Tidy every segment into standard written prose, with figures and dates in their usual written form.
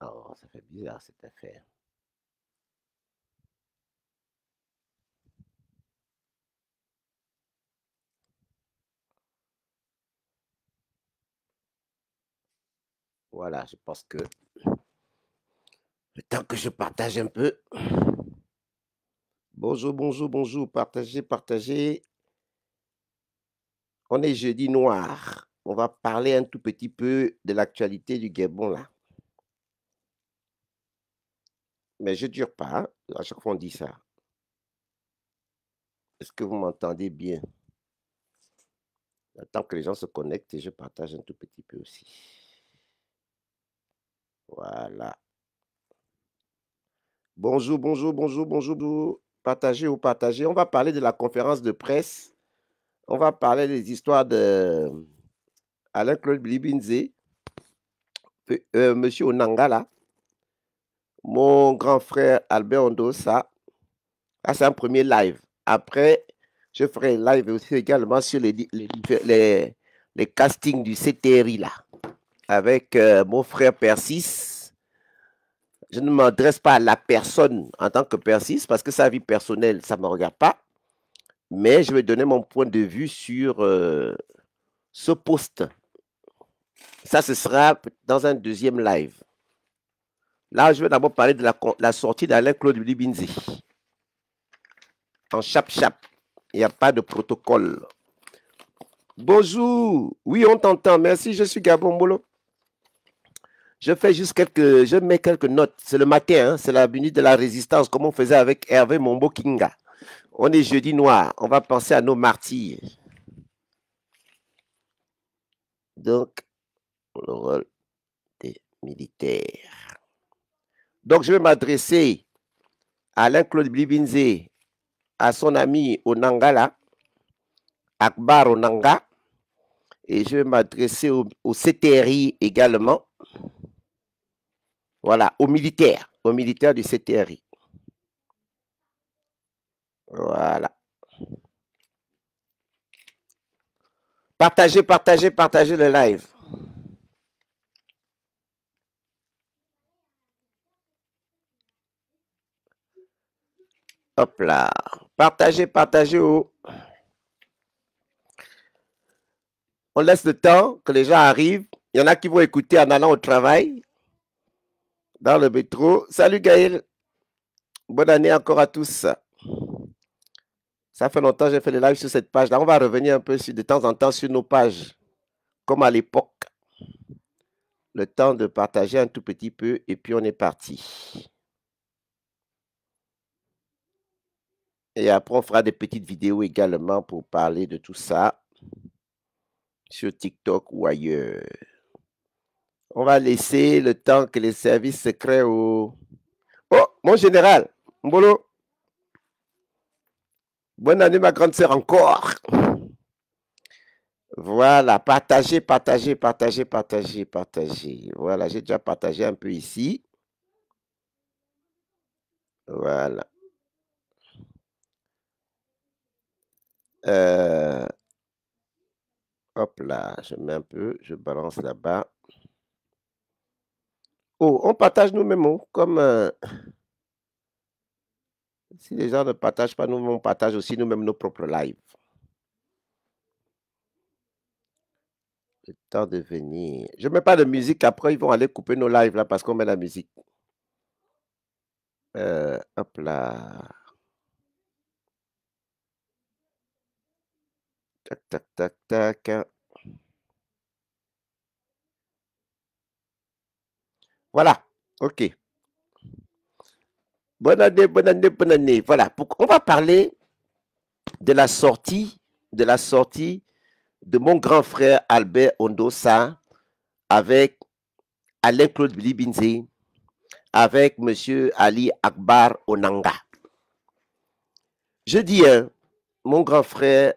Oh, ça fait bizarre cette affaire. Voilà, je pense que le temps que je partage un peu. Bonjour, bonjour, bonjour. Partagez, partagez. On est jeudi noir. On va parler un tout petit peu de l'actualité du Gabon là. Mais je ne dure pas, hein. À chaque fois on dit ça. Est-ce que vous m'entendez bien? Tant que les gens se connectent et je partage un tout petit peu aussi. Voilà. Bonjour, bonjour, bonjour, bonjour, bonjour. Partagez ou partagez. On va parler de la conférence de presse. On va parler des histoires de Alain-Claude Blibinze, Monsieur Onangala, mon grand frère Albert Ondosa. Ça, c'est un premier live. Après, je ferai live aussi également sur les castings du CTRI là, avec mon frère Persis. Je ne m'adresse pas à la personne en tant que Persis parce que sa vie personnelle, ça ne me regarde pas. Mais je vais donner mon point de vue sur ce post. Ça, ce sera dans un deuxième live. Là, je vais d'abord parler de la sortie d'Alain-Claude Libinzi. En chap-chap. Il n'y a pas de protocole. Bonjour. Oui, on t'entend. Merci, je suis Gabon Molo. Je mets quelques notes. C'est le matin, hein, c'est la minute de la résistance, comme on faisait avec Hervé Mombo Kinga. On est jeudi noir. On va penser à nos martyrs. Donc, le rôle des militaires. Donc, je vais m'adresser à Alain-Claude Blibinze, à son ami Onangala, Akbar Onanga, et je vais m'adresser au CTRI également. Voilà, aux militaires du CTRI. Voilà. Partagez, partagez, partagez le live. Hop là. Partagez, partagez. Oh. On laisse le temps que les gens arrivent. Il y en a qui vont écouter en allant au travail, dans le métro. Salut Gaël. Bonne année encore à tous. Ça fait longtemps que j'ai fait le live sur cette page-là. On va revenir un peu de temps en temps sur nos pages, comme à l'époque. Le temps de partager un tout petit peu et puis on est parti. Et après, on fera des petites vidéos également pour parler de tout ça sur TikTok ou ailleurs. On va laisser le temps que les services secrets au... Oh, mon général, Mbolo. Bonne année, ma grande sœur, encore. Voilà, partagez, partagez, partagez, partagez, partagez. Voilà, j'ai déjà partagé un peu ici. Voilà. Hop là, je mets un peu, je balance là-bas. Oh, on partage nous-mêmes, oh, comme si les gens ne partagent pas nous-mêmes, on partage aussi nous-mêmes nos propres lives. Le temps de venir. Je ne mets pas de musique, après ils vont aller couper nos lives là parce qu'on met la musique. Hop là. Tac, tac, tac, tac. Voilà, ok. Bonne année, bonne année, bonne année. Voilà, on va parler de la sortie de mon grand frère Albert Ondosa avec Alain-Claude Bilibinze, avec M. Ali Akbar Onanga. Je dis, hein, mon grand frère,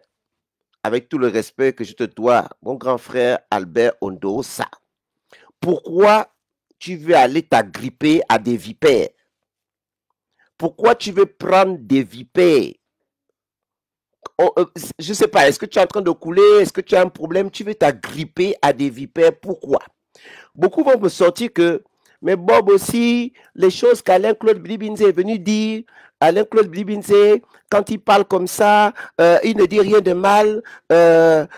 avec tout le respect que je te dois, mon grand frère Albert Ondosa, pourquoi tu veux aller t'agripper à des vipères? Pourquoi tu veux prendre des vipères? Je ne sais pas, est-ce que tu es en train de couler? Est-ce que tu as un problème? Tu veux t'agripper à des vipères? Pourquoi? Beaucoup vont me sortir que Mais Bob aussi, les choses qu'Alain-Claude Blibinze est venu dire, Alain-Claude Blibinze, quand il parle comme ça, il ne dit rien de mal.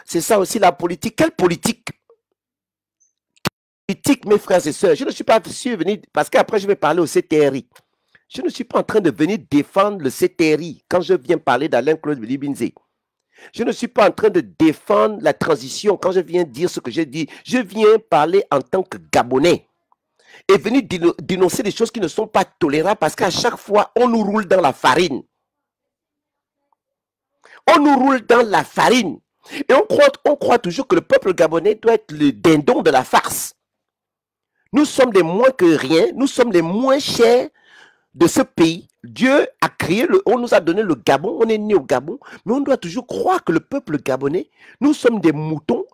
C'est ça aussi la politique. Quelle politique? Politique, mes frères et sœurs. Je ne suis pas venu, parce qu'après je vais parler au CTRI. Je ne suis pas en train de venir défendre le CTRI quand je viens parler d'Alain-Claude Blibinze. Je ne suis pas en train de défendre la transition quand je viens dire ce que j'ai dit. Je viens parler en tant que Gabonais et venir dénoncer des choses qui ne sont pas tolérables parce qu'à chaque fois, on nous roule dans la farine. On nous roule dans la farine. Et on croit toujours que le peuple gabonais doit être le dindon de la farce. Nous sommes les moins que rien, nous sommes les moins chers de ce pays. Dieu a créé, on nous a donné le Gabon, on est né au Gabon, mais on doit toujours croire que le peuple gabonais, nous sommes des moutons,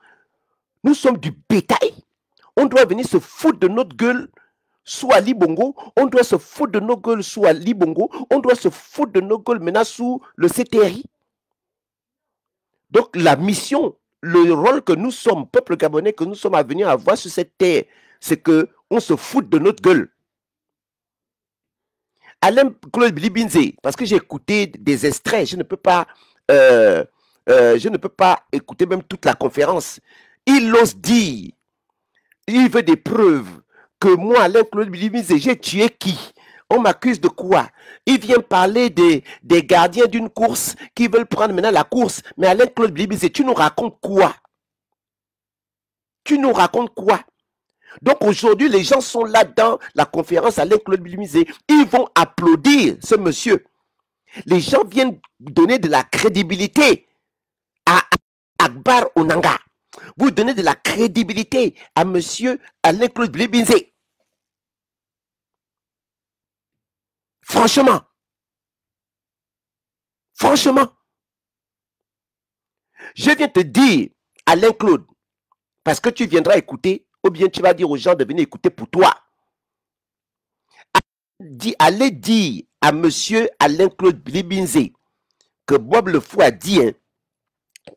nous sommes du bétail. On doit venir se foutre de notre gueule sous Ali Bongo, on doit se foutre de nos gueules sous Ali Bongo, on doit se foutre de nos gueules maintenant sous le CTRI. Donc la mission, le rôle que nous sommes, peuple gabonais, que nous sommes à venir avoir sur cette terre, c'est qu'on se foute de notre gueule. Alain-Claude Blibinze, parce que j'ai écouté des extraits, je ne peux pas écouter même toute la conférence. Il ose dire, il veut des preuves que moi, Alain-Claude Blibinze, j'ai tué qui? On m'accuse de quoi? Il vient parler des gardiens d'une course qui veulent prendre maintenant la course. Mais Alain-Claude Blibinze, tu nous racontes quoi? Tu nous racontes quoi? Donc aujourd'hui, les gens sont là dans la conférence Alain-Claude Blibinze. Ils vont applaudir ce monsieur. Les gens viennent donner de la crédibilité à Akbar Onanga. Vous donnez de la crédibilité à monsieur Alain-Claude Blibinze. Franchement. Franchement. Je viens te dire, Alain-Claude, parce que tu viendras écouter, ou bien tu vas dire aux gens de venir écouter pour toi. Allez dire à monsieur Alain-Claude Blibinze que Bob Le Fou a dit, hein,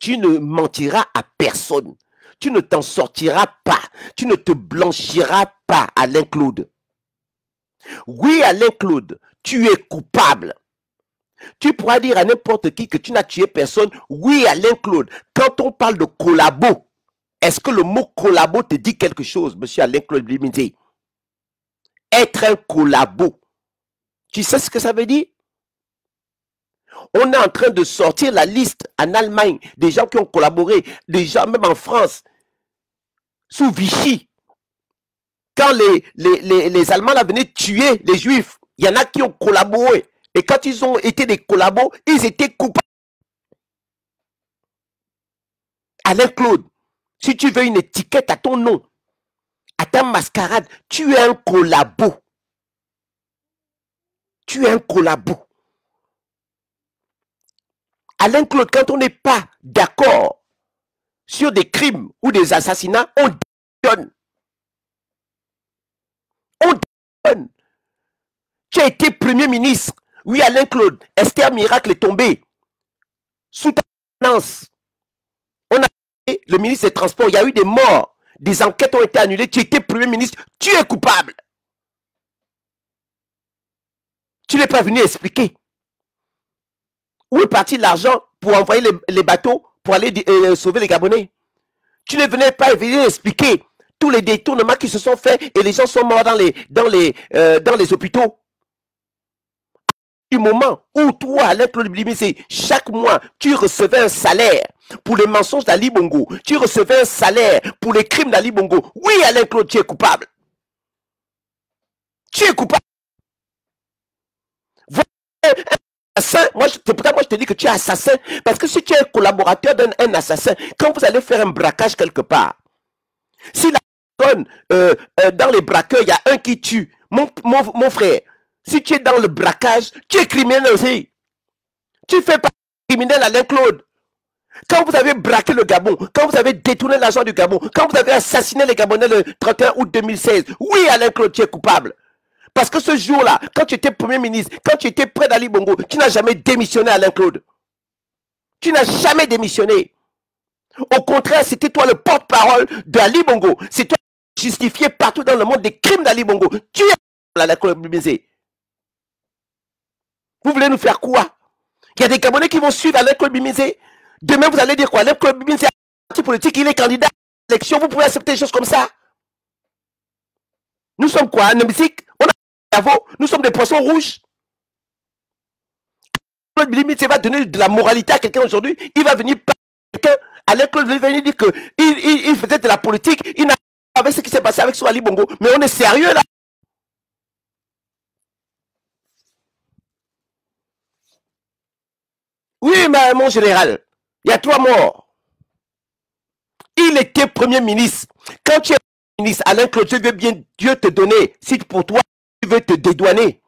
tu ne mentiras à personne. Tu ne t'en sortiras pas. Tu ne te blanchiras pas, Alain-Claude. Oui, Alain-Claude, tu es coupable. Tu pourras dire à n'importe qui que tu n'as tué personne. Oui, Alain-Claude, quand on parle de collabo, est-ce que le mot collabo te dit quelque chose, monsieur Alain-Claude Blibinze? Être un collabo. Tu sais ce que ça veut dire? On est en train de sortir la liste en Allemagne des gens qui ont collaboré, des gens même en France, sous Vichy. Quand les Allemands là venaient tuer les Juifs, il y en a qui ont collaboré. Et quand ils ont été des collabos, ils étaient coupables. Alain-Claude, si tu veux une étiquette à ton nom, à ta mascarade, tu es un collabo. Tu es un collabo. Alain-Claude, quand on n'est pas d'accord sur des crimes ou des assassinats, on donne. On donne. Tu as été Premier ministre. Oui, Alain-Claude, Esther Miracle est tombée. Sous ta gouvernance. On a fait le ministre des Transports, il y a eu des morts. Des enquêtes ont été annulées. Tu étais Premier ministre. Tu es coupable. Tu n'es pas venu expliquer. Où est parti l'argent pour envoyer les bateaux pour aller sauver les Gabonais? Tu ne venais pas venir expliquer tous les détournements qui se sont faits et les gens sont morts dans les hôpitaux. Du moment où toi, Alain-Claude Blibinze, chaque mois, tu recevais un salaire pour les mensonges d'Ali Bongo, tu recevais un salaire pour les crimes d'Ali Bongo. Oui, Alain-Claude, tu es coupable. Tu es coupable. Assassin, moi je te dis que tu es assassin, parce que si tu es un collaborateur d'un assassin, quand vous allez faire un braquage quelque part, si la personne, dans les braqueurs, il y a un qui tue, mon frère, si tu es dans le braquage, tu es criminel aussi. Tu fais pas criminel Alain-Claude. Quand vous avez braqué le Gabon, quand vous avez détourné l'argent du Gabon, quand vous avez assassiné les Gabonais le 31 août 2016, oui Alain-Claude, tu es coupable. Parce que ce jour-là, quand tu étais Premier ministre, quand tu étais près d'Ali Bongo, tu n'as jamais démissionné, Alain-Claude. Tu n'as jamais démissionné. Au contraire, c'était toi le porte-parole d'Ali Bongo. C'est toi justifier partout dans le monde des crimes d'Ali Bongo. Tu es la colonisée. Vous voulez nous faire quoi? Il y a des Gabonais qui vont suivre Alain Claude Bimizé. Demain, vous allez dire quoi? Alain Claude Bimizé, parti politique, il est candidat à l'élection. Vous pouvez accepter des choses comme ça? Nous sommes quoi? Un hémicycle? On a un cerveau? Nous sommes des poissons rouges? Claude Bimizé va donner de la moralité à quelqu'un aujourd'hui. Il va venir par quelqu'un. Alain Claude va venir dire qu'il faisait de la politique. Il n'a pas avec ce qui s'est passé avec Swali Bongo. Mais on est sérieux là? Oui, mais mon général, il y a 3 morts. Il était Premier ministre. Quand tu es Premier ministre, Alain Claude, je veux bien Dieu te donner. Si pour toi, tu veux te dédouaner.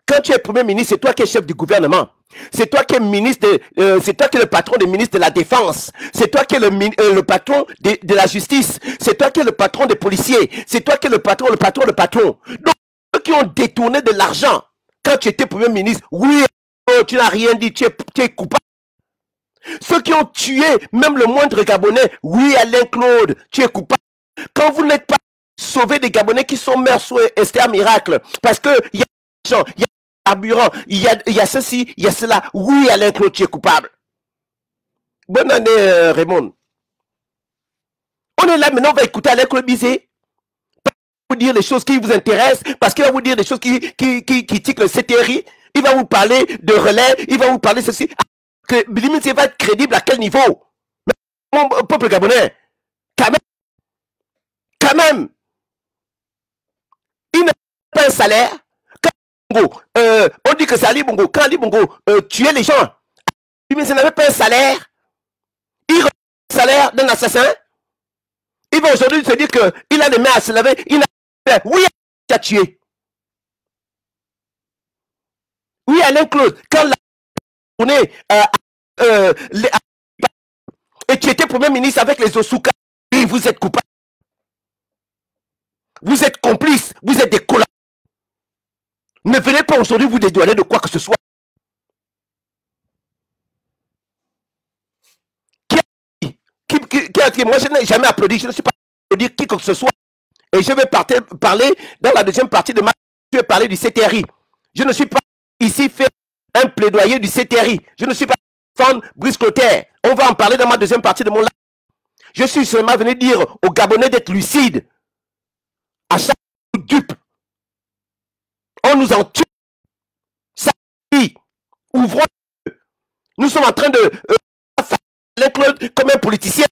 Quand tu es Premier ministre, c'est toi qui es chef du gouvernement. C'est toi qui es ministre, c'est toi qui es le patron des ministres de la Défense. C'est toi qui es le patron de la justice. C'est toi qui es le patron des policiers. C'est toi qui es le patron. Donc, ceux qui ont détourné de l'argent quand tu étais Premier ministre, oui, tu n'as rien dit, tu es coupable. Ceux qui ont tué même le moindre Gabonais, oui, Alain Claude, tu es coupable. Quand vous n'êtes pas sauvé des Gabonais qui sont morts sous un miracle, parce qu'il y a des gens, il y a des carburants, il y a ceci, il y a cela, oui, Alain Claude, tu es coupable. Bonne année, Raymond. On est là maintenant, on va écouter Alain Claude Bizet. Vous dire les choses qui vous intéressent, parce qu'il va vous dire des choses qui tiquent le CTRI. Il va vous parler de relais, il va vous parler de ceci. Que Bilimite va être crédible à quel niveau? Mon peuple gabonais, quand même, il n'a pas un salaire. Quand on dit que c'est Ali Bongo, quand Ali Bongo tuait les gens, Bilimite n'avait pas un salaire. Il reçoit le salaire d'un assassin. Il va aujourd'hui se dire qu'il a les mains à se laver. Il a... Oui, il a tué. Oui, Alain Claude, quand la tournée et tu étais Premier ministre avec les Osuka, et vous êtes coupable. Vous êtes complices, vous êtes des collaborateurs. Ne venez pas aujourd'hui vous dédouaner de quoi que ce soit. Qui a dit, moi je n'ai jamais applaudi, je ne suis pas applaudi qui que ce soit. Et je vais parler dans la deuxième partie de ma... Je vais parler du CTRI. Je ne suis pas ici fait un plaidoyer du CTRI. Je ne suis pas fan Brice Clotaire. On va en parler dans ma deuxième partie de mon live. Je suis seulement venu dire aux Gabonais d'être lucides. À chaque dupe, on nous en tue. Ça, ouvrons. Nous sommes en train de l'inclure comme un politicien.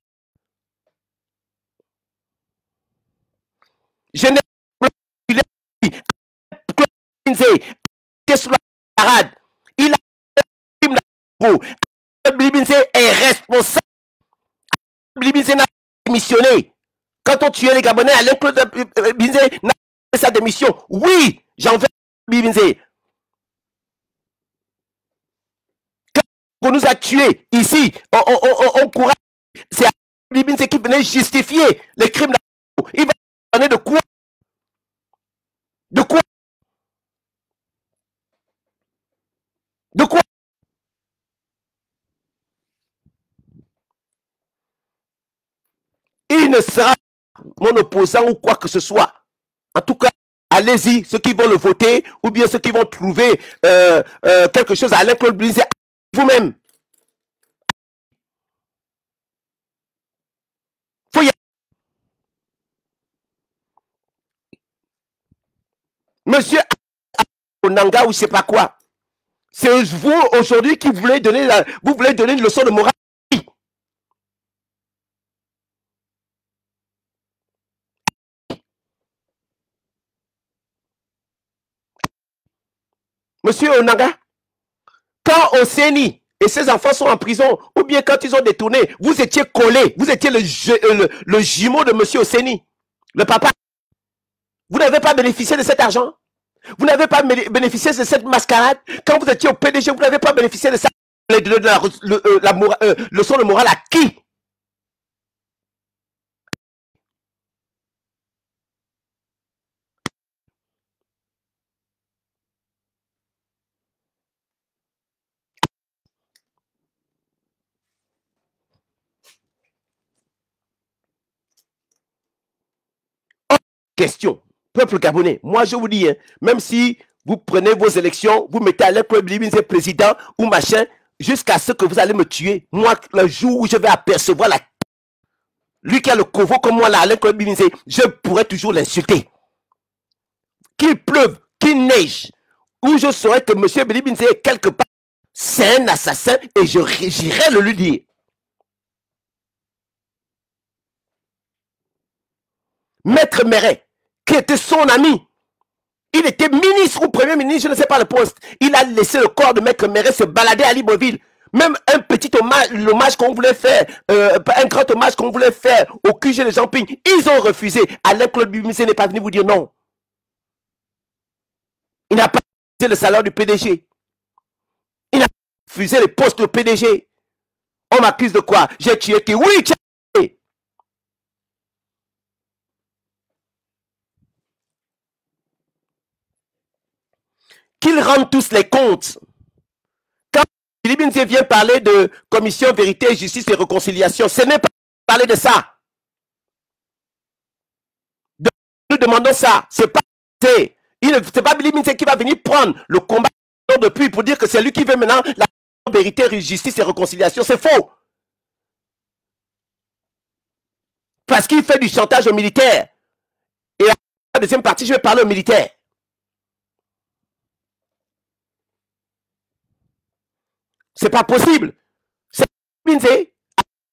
Je n'ai pas sous la parade. Il a Blibinze est responsable. Blibinze n'a pas démissionné. Quand on tuait les Gabonais, Alain Claude Blibinze n'a pas fait sa démission. Oui, j'en veux Blibinze. Quand on nous a tués ici, on courait. C'est Blibinze qui venait justifier les crimes. Il va parler de quoi? De quoi? De quoi? Il ne sera mon opposant ou quoi que ce soit. En tout cas, allez-y, ceux qui vont le voter, ou bien ceux qui vont trouver quelque chose à Alain Claude Blizet, vous-même. Faut y aller. Monsieur Onanga ou je sais pas quoi. C'est vous aujourd'hui qui voulez donner vous voulez donner une leçon de morale. Monsieur Onanga, quand Oseni et ses enfants sont en prison, ou bien quand ils ont détourné, vous étiez collé, vous étiez le jumeau de monsieur Oseni, le papa. Vous n'avez pas bénéficié de cet argent. Vous n'avez pas bénéficié de cette mascarade. Quand vous étiez au PDG, vous n'avez pas bénéficié de ça. La leçon de morale à qui? question. Peuple gabonais, moi je vous dis, hein, même si vous prenez vos élections, vous mettez Alain Claude Bilibinze président ou machin, jusqu'à ce que vous allez me tuer. Moi, le jour où je vais apercevoir lui qui a le covo comme moi, là, Alain Claude Bilibinze, je pourrais toujours l'insulter. Qu'il pleuve, qu'il neige, où je saurais que M. Bilibinze est quelque part, c'est un assassin et j'irai le lui dire. Maître Méret, qui était son ami, il était ministre ou premier ministre, je ne sais pas le poste. Il a laissé le corps de Maître Méret se balader à Libreville. Même un petit hommage, l'hommage qu'on voulait faire, un grand hommage qu'on voulait faire au QG de Jean-Ping, ils ont refusé. Alain Claude Bilibinze n'est pas venu vous dire non. Il n'a pas refusé le salaire du PDG. Il n'a pas refusé le poste du PDG. On m'accuse de quoi? J'ai tué qui? Oui, tu as tué. Qu'ils rendent tous les comptes. Quand Bilibinze vient parler de commission vérité, justice et réconciliation, ce n'est pas parler de ça. Donc, nous demandons ça. C'est pas Bilibinze qui va venir prendre le combat depuis pour dire que c'est lui qui veut maintenant la vérité, justice et réconciliation. C'est faux. Parce qu'il fait du chantage aux militaires. Et à la deuxième partie, je vais parler aux militaires. C'est pas possible. C'est Bilibinze,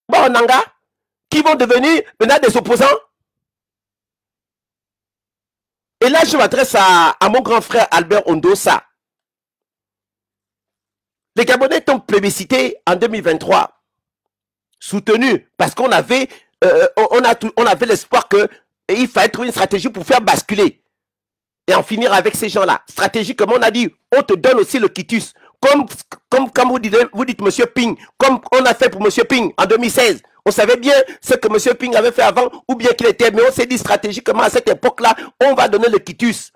Nanga, qui vont devenir maintenant des opposants. Et là, je m'adresse à mon grand frère Albert Ondossa. Les Gabonais ont plébiscité en 2023, soutenu, parce qu'on avait, on avait l'espoir qu'il fallait trouver une stratégie pour faire basculer et en finir avec ces gens-là. Stratégie, comme on a dit, on te donne aussi le quitus. Comme vous dites M. Ping, comme on a fait pour M. Ping en 2016. On savait bien ce que M. Ping avait fait avant, ou bien qu'il était, mais on s'est dit stratégiquement à cette époque-là, on va donner le quitus.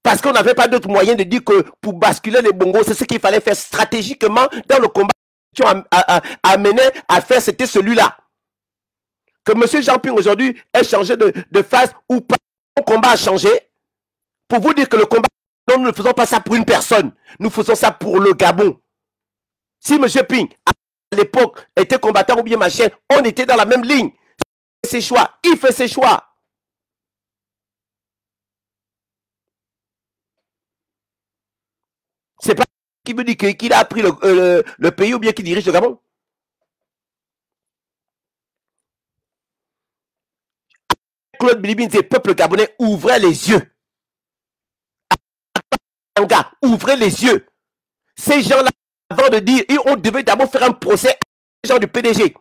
Parce qu'on n'avait pas d'autre moyen de dire que pour basculer les bongos, c'est ce qu'il fallait faire stratégiquement dans le combat qui ont amené à faire, c'était celui-là. Que M. Jean-Ping aujourd'hui ait changé de phase ou pas, le combat a changé. Pour vous dire que le combat, non, nous ne faisons pas ça pour une personne, nous faisons ça pour le Gabon. Si M. Ping, à l'époque, était combattant ou bien machin, on était dans la même ligne. Ses choix, il fait ses choix. C'est pas qui me dit qu'il a appris le pays ou bien qu'il dirige le Gabon. Claude Bilibinze, peuple gabonais, ouvrez les yeux. Ouvrez les yeux. Ces gens-là, avant de dire, on devait d'abord faire un procès à ces gens du PDG.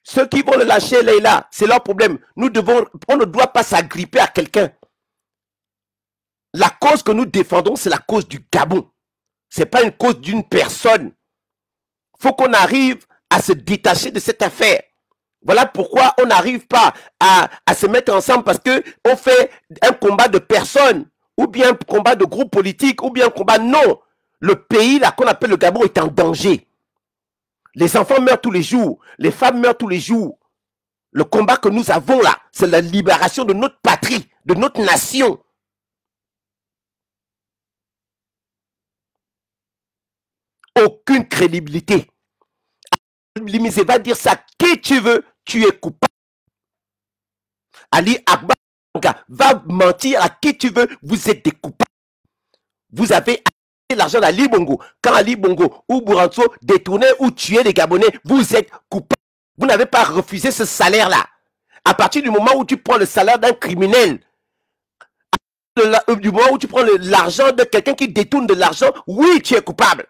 Ceux qui vont le lâcher, là, c'est leur problème. On ne doit pas s'agripper à quelqu'un. La cause que nous défendons, c'est la cause du Gabon. Ce n'est pas une cause d'une personne. Il faut qu'on arrive à se détacher de cette affaire. Voilà pourquoi on n'arrive pas à se mettre ensemble, parce qu'on fait un combat de personnes, ou bien un combat de groupe politique, ou bien un combat. Non. Le pays là qu'on appelle le Gabon est en danger. Les enfants meurent tous les jours, les femmes meurent tous les jours. Le combat que nous avons là, c'est la libération de notre patrie, de notre nation. Aucune crédibilité. Bilibinze va dire ça, qui tu veux, tu es coupable. Ali Akbar va mentir à qui tu veux, vous êtes des coupables. Vous avez l'argent d'Ali Bongo. Quand Ali Bongo ou Bouranso détournaient ou tuaient les Gabonais, vous êtes coupables. Vous n'avez pas refusé ce salaire-là. À partir du moment où tu prends le salaire d'un criminel, du moment où tu prends l'argent de quelqu'un qui détourne de l'argent, oui, tu es coupable.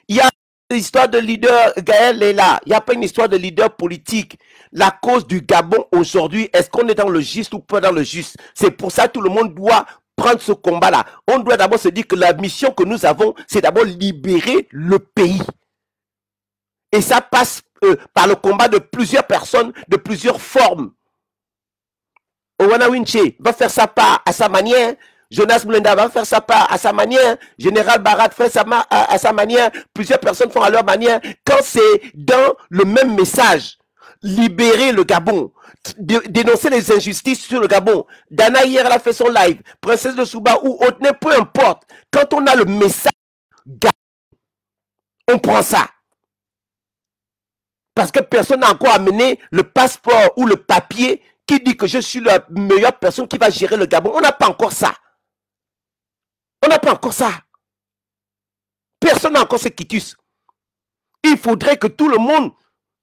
Il y a une histoire de leader, Gaël est là. Il n'y a pas une histoire de leader politique. La cause du Gabon aujourd'hui, est-ce qu'on est dans le juste ou pas dans le juste? C'est pour ça que tout le monde doit prendre ce combat-là. On doit d'abord se dire que la mission que nous avons, c'est d'abord libérer le pays. Et ça passe par le combat de plusieurs personnes, de plusieurs formes. Owana Winche va faire sa part à sa manière. Jonas Moulenda va faire ça à sa manière. Général Barat fait ça à sa manière. Plusieurs personnes font à leur manière. Quand c'est dans le même message, libérer le Gabon, dénoncer les injustices sur le Gabon. Dana hier, elle a fait son live. Princesse de Souba ou autre, peu importe. Quand on a le message, on prend ça. Parce que personne n'a encore amené le passeport ou le papier qui dit que je suis la meilleure personne qui va gérer le Gabon. On n'a pas encore ça. On n'a pas encore ça. Personne n'a encore ce quitus. Il faudrait que tout le monde,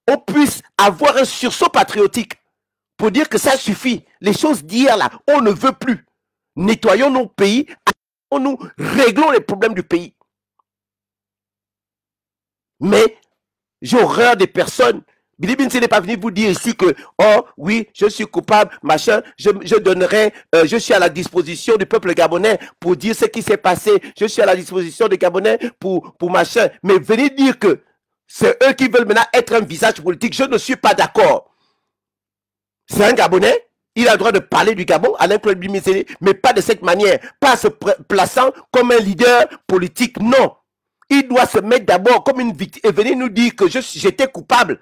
on puisse avoir un sursaut patriotique pour dire que ça suffit. Les choses d'hier là, on ne veut plus. Nettoyons nos pays, nous réglons les problèmes du pays. Mais j'ai horreur des personnes. Billy Binti n'est pas venu vous dire ici que, oh oui, je suis coupable, machin, je donnerai, je suis à la disposition du peuple gabonais pour dire ce qui s'est passé, je suis à la disposition des Gabonais pour machin. Mais venez dire que c'est eux qui veulent maintenant être un visage politique, je ne suis pas d'accord. C'est un Gabonais, il a le droit de parler du Gabon, Alain Claude Bimisséné, mais pas de cette manière, pas en se plaçant comme un leader politique, non. Il doit se mettre d'abord comme une victime et venir nous dire que j'étais coupable.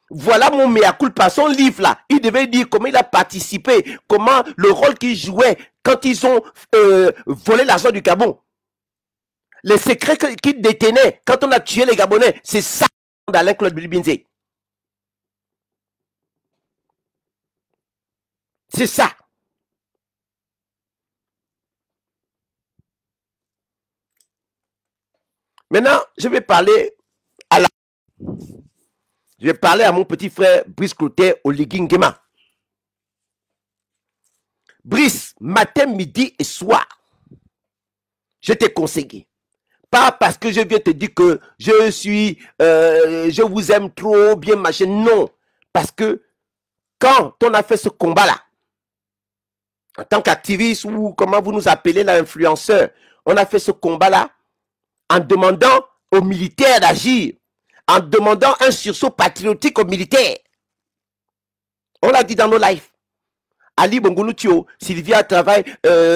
Voilà mon mea culpa, son livre là. Il devait dire comment il a participé, comment le rôle qu'il jouait quand ils ont volé l'argent du Gabon. Les secrets qu'il détenait quand on a tué les Gabonais, c'est ça d'Alain Claude Bilibinze. C'est ça. Maintenant, je vais parler à mon petit frère Brice Clotet Oligingema. Brice, matin, midi et soir, je t'ai conseillé. Pas parce que je viens te dire que je vous aime trop bien, machin. Non. Parce que quand on a fait ce combat-là, en tant qu'activiste ou comment vous nous appelez l'influenceur, on a fait ce combat-là en demandant aux militaires d'agir, en demandant un sursaut patriotique aux militaires. On l'a dit dans nos lives. Ali Bongo nous tue, Sylvia travaille,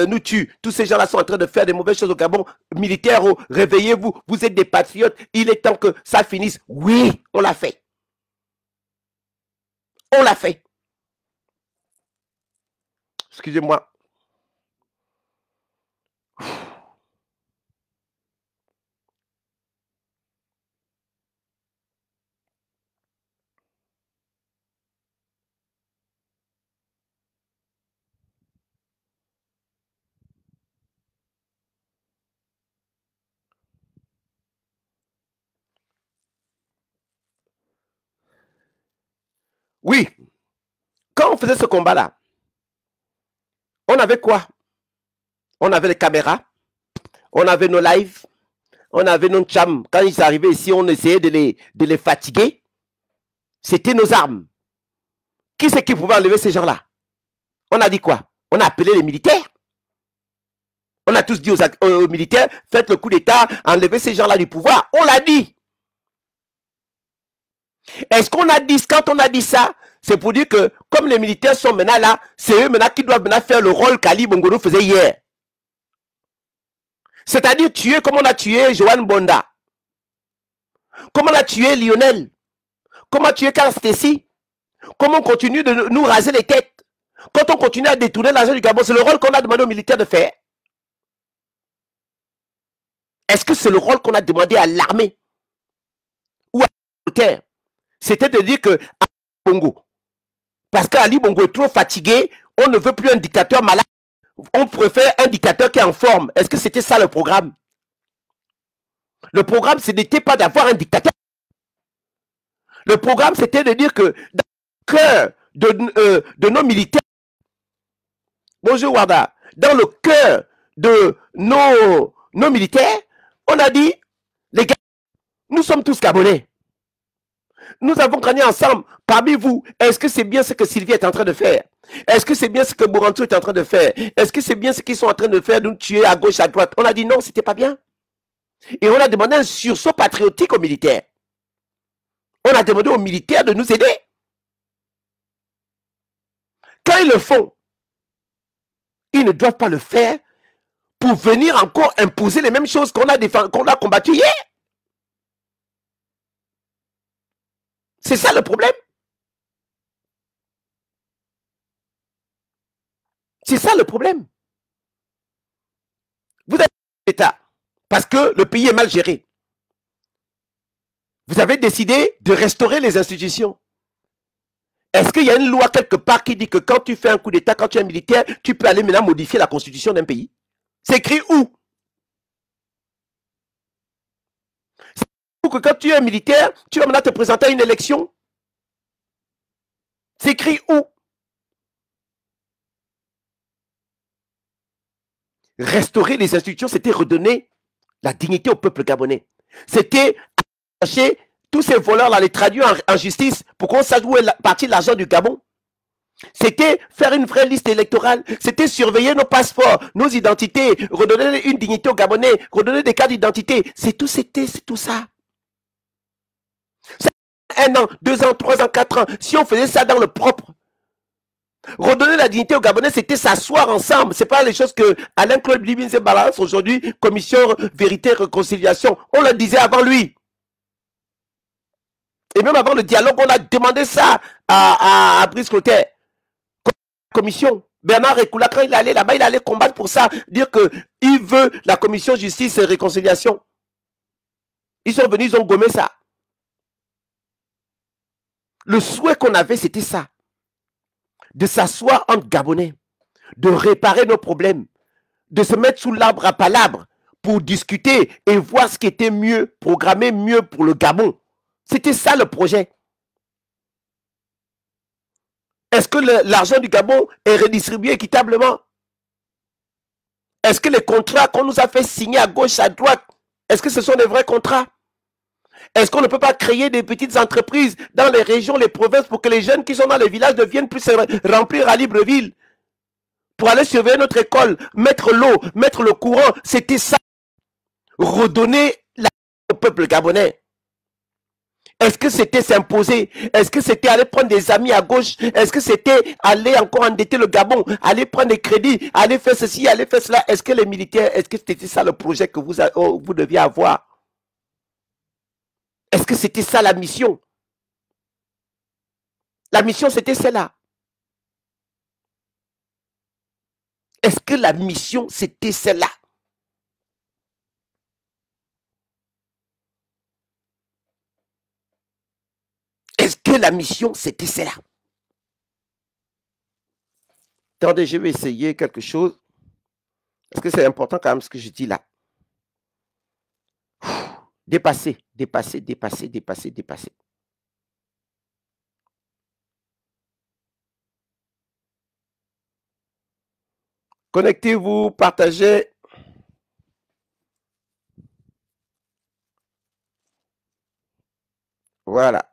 nous tue. Tous ces gens-là sont en train de faire des mauvaises choses au Gabon. Militaires, réveillez-vous, vous êtes des patriotes. Il est temps que ça finisse. Oui, on l'a fait. On l'a fait. Excusez-moi. Oui. Quand on faisait ce combat-là, on avait quoi? On avait les caméras, on avait nos lives, on avait nos chams. Quand ils arrivaient ici, on essayait de les fatiguer. C'était nos armes. Qui c'est qui pouvait enlever ces gens-là? On a dit quoi? On a appelé les militaires. On a tous dit aux militaires, faites le coup d'État, enlevez ces gens-là du pouvoir. On l'a dit. Est-ce qu'on a dit, quand on a dit ça, c'est pour dire que comme les militaires sont maintenant là, c'est eux maintenant qui doivent maintenant faire le rôle qu'Ali Bongo faisait hier. C'est-à-dire tuer comme on a tué Johan Bonda. Comme on a tué Lionel. Comme on a tué Carl Stacey. Comme on continue de nous raser les têtes. Quand on continue à détourner l'argent du Gabon, c'est le rôle qu'on a demandé aux militaires de faire. Est-ce que c'est le rôle qu'on a demandé à l'armée ou à la militaire? C'était de dire que Ali Bongo, parce qu'Ali Bongo est trop fatigué, on ne veut plus un dictateur malade, on préfère un dictateur qui est en forme. Est-ce que c'était ça le programme? Le programme, ce n'était pas d'avoir un dictateur. Le programme, c'était de dire que dans le cœur de nos militaires, bonjour Wada, dans le cœur de nos militaires, on a dit, les gars, nous sommes tous Gabonais. Nous avons gagné ensemble. Parmi vous, est-ce que c'est bien ce que Sylvie est en train de faire? Est-ce que c'est bien ce que Bourantou est en train de faire? Est-ce que c'est bien ce qu'ils sont en train de faire, de nous tuer à gauche, à droite? On a dit non, c'était pas bien. Et on a demandé un sursaut patriotique aux militaires. On a demandé aux militaires de nous aider. Quand ils le font, ils ne doivent pas le faire pour venir encore imposer les mêmes choses qu'on a combattues hier. C'est ça le problème. C'est ça le problème. Vous avez l'État parce que le pays est mal géré. Vous avez décidé de restaurer les institutions. Est-ce qu'il y a une loi quelque part qui dit que quand tu fais un coup d'État, quand tu es militaire, tu peux aller maintenant modifier la constitution d'un pays? C'est écrit où? C'est écrit que quand tu es militaire, tu vas maintenant te présenter à une élection. C'est écrit où? Restaurer les institutions, c'était redonner la dignité au peuple gabonais. C'était attacher tous ces voleurs-là, les traduire en justice pour qu'on sache où est partie l'argent du Gabon. C'était faire une vraie liste électorale. C'était surveiller nos passeports, nos identités, redonner une dignité aux Gabonais, redonner des cartes d'identité. C'est tout ça. 1 an, 2 ans, 3 ans, 4 ans. Si on faisait ça dans le propre, redonner la dignité aux Gabonais, c'était s'asseoir ensemble. C'est pas les choses que Alain-Claude Blibinze balance aujourd'hui, commission vérité réconciliation. On le disait avant lui. Et même avant le dialogue, on a demandé ça à Brice Clotaire. Commission. Bernard Ekoula, quand il allait là-bas, il allait combattre pour ça, dire qu'il veut la commission justice et réconciliation. Ils sont venus, ils ont gommé ça. Le souhait qu'on avait, c'était ça. De s'asseoir entre Gabonais, de réparer nos problèmes, de se mettre sous l'arbre à palabres pour discuter et voir ce qui était mieux, programmer mieux pour le Gabon. C'était ça le projet. Est-ce que l'argent du Gabon est redistribué équitablement? Est-ce que les contrats qu'on nous a fait signer à gauche, à droite, est-ce que ce sont des vrais contrats? Est-ce qu'on ne peut pas créer des petites entreprises dans les régions, les provinces, pour que les jeunes qui sont dans les villages deviennent plus remplir à Libreville? Pour aller surveiller notre école, mettre l'eau, mettre le courant, c'était ça. Redonner au peuple gabonais. Est-ce que c'était s'imposer? Est-ce que c'était aller prendre des amis à gauche? Est-ce que c'était aller encore endetter le Gabon? Aller prendre des crédits? Aller faire ceci, aller faire cela? Est-ce que les militaires, est-ce que c'était ça le projet que vous deviez avoir? Est-ce que c'était ça la mission? La mission, c'était celle-là. Est-ce que la mission, c'était celle-là? Est-ce que la mission, c'était celle-là? Attendez, je vais essayer quelque chose. Parce que c'est important quand même ce que je dis là. Dépasser, dépasser, dépasser, dépasser, dépasser. Connectez-vous, partagez. Voilà.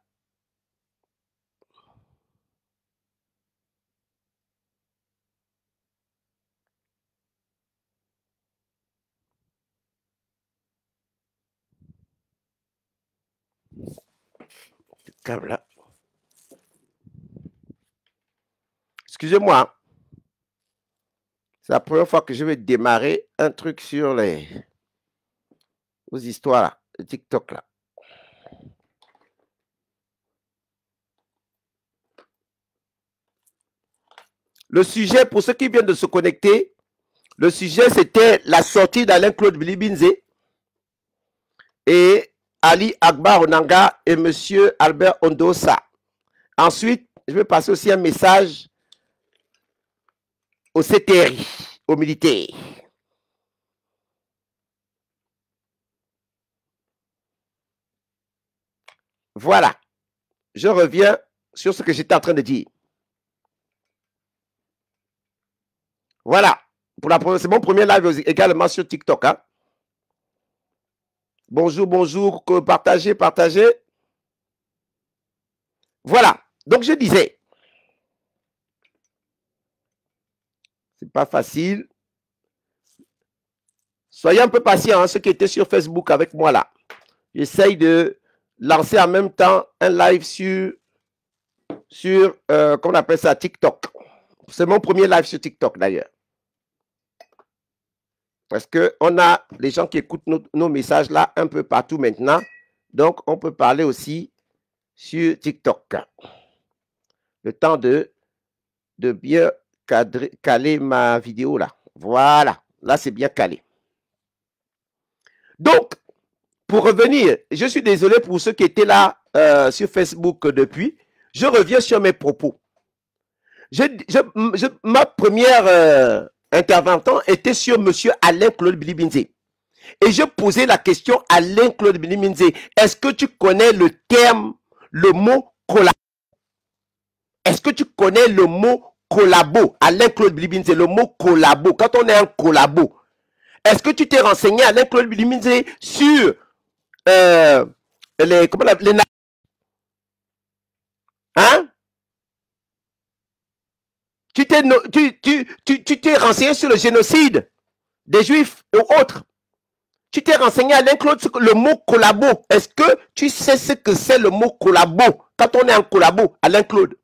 Là. Excusez-moi. C'est la première fois que je vais démarrer un truc sur aux histoires là, de TikTok là. Le sujet, pour ceux qui viennent de se connecter, le sujet c'était la sortie d'Alain-Claude Blibinze et Ali Akbar Onanga et M. Albert Ondosa. Ensuite, je vais passer aussi un message au CTRI, aux militaires. Voilà. Je reviens sur ce que j'étais en train de dire. Voilà. C'est mon premier live également sur TikTok. Hein. Bonjour, bonjour. Partagez, partagez. Voilà. Donc, je disais. C'est pas facile. Soyez un peu patients, hein, ceux qui étaient sur Facebook avec moi là. J'essaye de lancer en même temps un live sur comment on appelle ça, TikTok. C'est mon premier live sur TikTok d'ailleurs. Parce qu'on a les gens qui écoutent nos messages là un peu partout maintenant. Donc, on peut parler aussi sur TikTok. Le temps de bien caler ma vidéo là. Voilà. Là, c'est bien calé. Donc, pour revenir, je suis désolé pour ceux qui étaient là sur Facebook depuis. Je reviens sur mes propos. Ma première intervention était sur M. Alain-Claude Bilibinze. Et je posais la question à Alain-Claude Bilibinze. Est-ce que tu connais le terme, le mot collabo? Est-ce que tu connais le mot collabo? Alain-Claude Bilibinze, le mot collabo. Quand on est un collabo, est-ce que tu t'es renseigné, Alain-Claude Bilibinze, sur les hein? Tu t'es renseigné sur le génocide des Juifs et autres. Tu t'es renseigné à Alain-Claude sur le mot collabo. Est-ce que tu sais ce que c'est le mot collabo? Quand on est en collabo, Alain-Claude.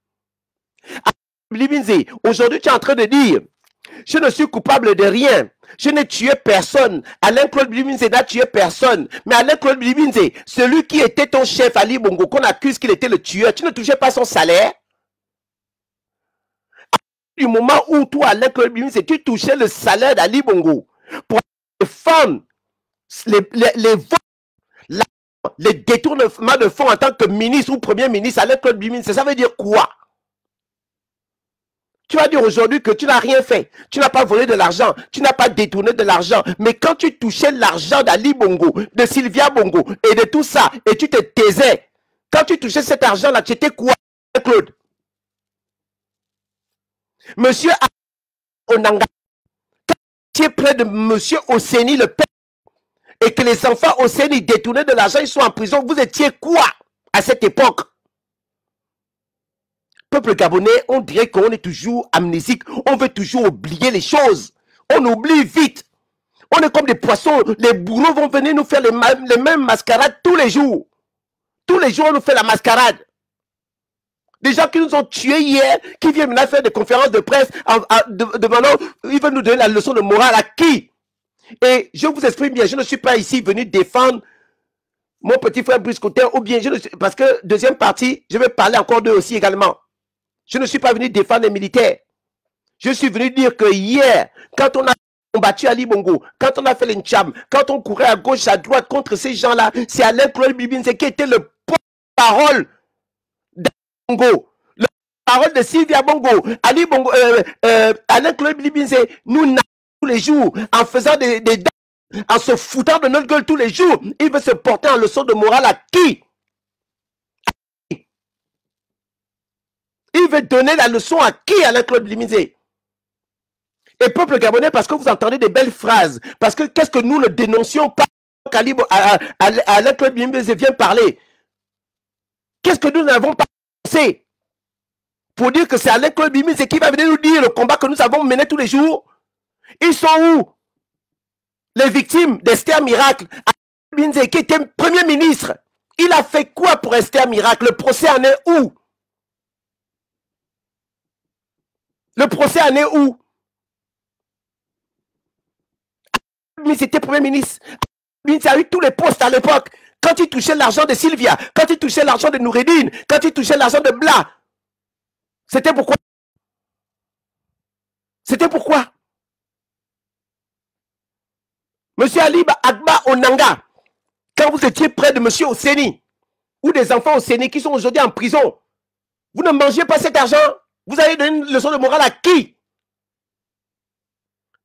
Aujourd'hui, tu es en train de dire, je ne suis coupable de rien. Je n'ai tué personne. Alain-Claude Bilibinze n'a tué personne. Mais Alain-Claude Bilibinze, celui qui était ton chef Ali Bongo, qu'on accuse qu'il était le tueur, tu ne touchais pas son salaire? Du moment où toi, Alain-Claude Bilibinze, tu touchais le salaire d'Ali Bongo pour défendre les détournements de fonds en tant que ministre ou premier ministre, Alain-Claude Bilibinze, ça veut dire quoi? Tu vas dire aujourd'hui que tu n'as rien fait, tu n'as pas volé de l'argent, tu n'as pas détourné de l'argent. Mais quand tu touchais l'argent d'Ali Bongo, de Sylvia Bongo et de tout ça, et tu te taisais, quand tu touchais cet argent-là, tu étais quoi, Claude? Monsieur Onanga, quand tu es près de monsieur Oseni, le père, et que les enfants Oseni détournaient de l'argent, ils sont en prison, vous étiez quoi à cette époque? Peuple gabonais, on dirait qu'on est toujours amnésique, on veut toujours oublier les choses, on oublie vite. On est comme des poissons, les bourreaux vont venir nous faire les mêmes mascarades tous les jours. Tous les jours, on nous fait la mascarade. Des gens qui nous ont tués hier, qui viennent maintenant faire des conférences de presse, demandant, ils veulent nous donner la leçon de morale à qui? Et je vous exprime bien, je ne suis pas ici venu défendre mon petit frère Brice Cotter, ou bien, parce que deuxième partie, je vais parler encore d'eux aussi également. Je ne suis pas venu défendre les militaires. Je suis venu dire que hier, quand on a combattu Ali Bongo, quand on a fait l'Incham, quand on courait à gauche, à droite contre ces gens-là, c'est Alain-Claude Bilibinze qui était le porte-parole d'Ali Bongo, le porte-parole de Sylvia Bongo, Ali Bongo, Alain-Claude Bilibinze nous n'a tous les jours en faisant des en se foutant de notre gueule tous les jours. Il veut se porter en leçon de morale à qui? Il veut donner la leçon à qui, Alain-Claude Bilibinze? Et peuple gabonais, parce que vous entendez des belles phrases, parce que qu'est-ce que nous ne dénoncions pas Alain-Claude Bilibinze vient parler? Qu'est-ce que nous n'avons pas pensé pour dire que c'est Alain-Claude Bilibinze qui va venir nous dire le combat que nous avons mené tous les jours? Ils sont où les victimes d'Esther Miracle? Bilibinze qui était premier ministre, il a fait quoi pour Esther Miracle? Le procès en est où? Le procès en est où? C'était premier ministre. Il a eu tous les postes à l'époque. Quand il touchait l'argent de Sylvia, quand il touchait l'argent de Noureddine, quand il touchait l'argent de Bla, c'était pourquoi? C'était pourquoi? Monsieur Ali Agba Onanga, quand vous étiez près de monsieur Oseni, ou des enfants Oseni qui sont aujourd'hui en prison, vous ne mangez pas cet argent? Vous allez donner une leçon de morale à qui?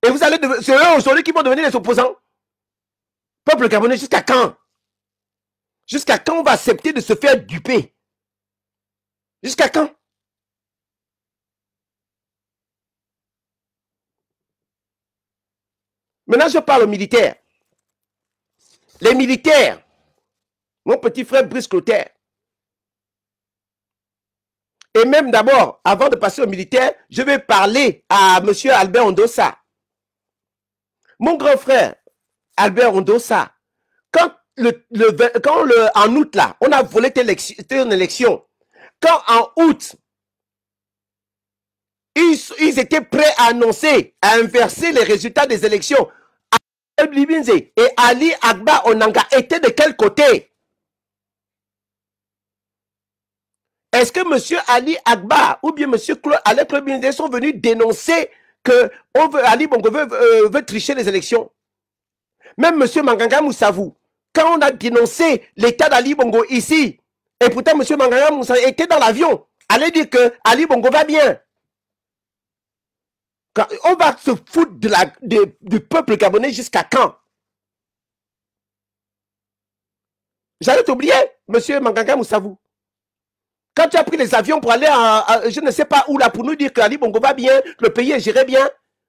Et vous allez, c'est eux aujourd'hui qui vont devenir les opposants? Peuple gabonais, jusqu'à quand? Jusqu'à quand on va accepter de se faire duper? Jusqu'à quand? Maintenant, je parle aux militaires. Les militaires, mon petit frère Brice Clotaire, et même d'abord, avant de passer aux militaires, je vais parler à M. Albert Ondossa. Mon grand frère, Albert Ondossa, quand en août, là, on a volé une élection, quand en août, ils étaient prêts à annoncer, à inverser les résultats des élections, Libinze et Ali Agba Onanga étaient de quel côté? Est-ce que M. Ali Agba ou bien M. Alain Claude Binze sont venus dénoncer que Ali Bongo veut tricher les élections? Même M. Manganga Moussavou, quand on a dénoncé l'état d'Ali Bongo ici, et pourtant M. Manganga Moussavou était dans l'avion, allait dire que Ali Bongo va bien. Quand on va se foutre du peuple gabonais jusqu'à quand? J'allais t'oublier, M. Manganga Moussavou. Quand tu as pris les avions pour aller je ne sais pas où là, pour nous dire que Ali Bongo va bien, le pays est géré bien,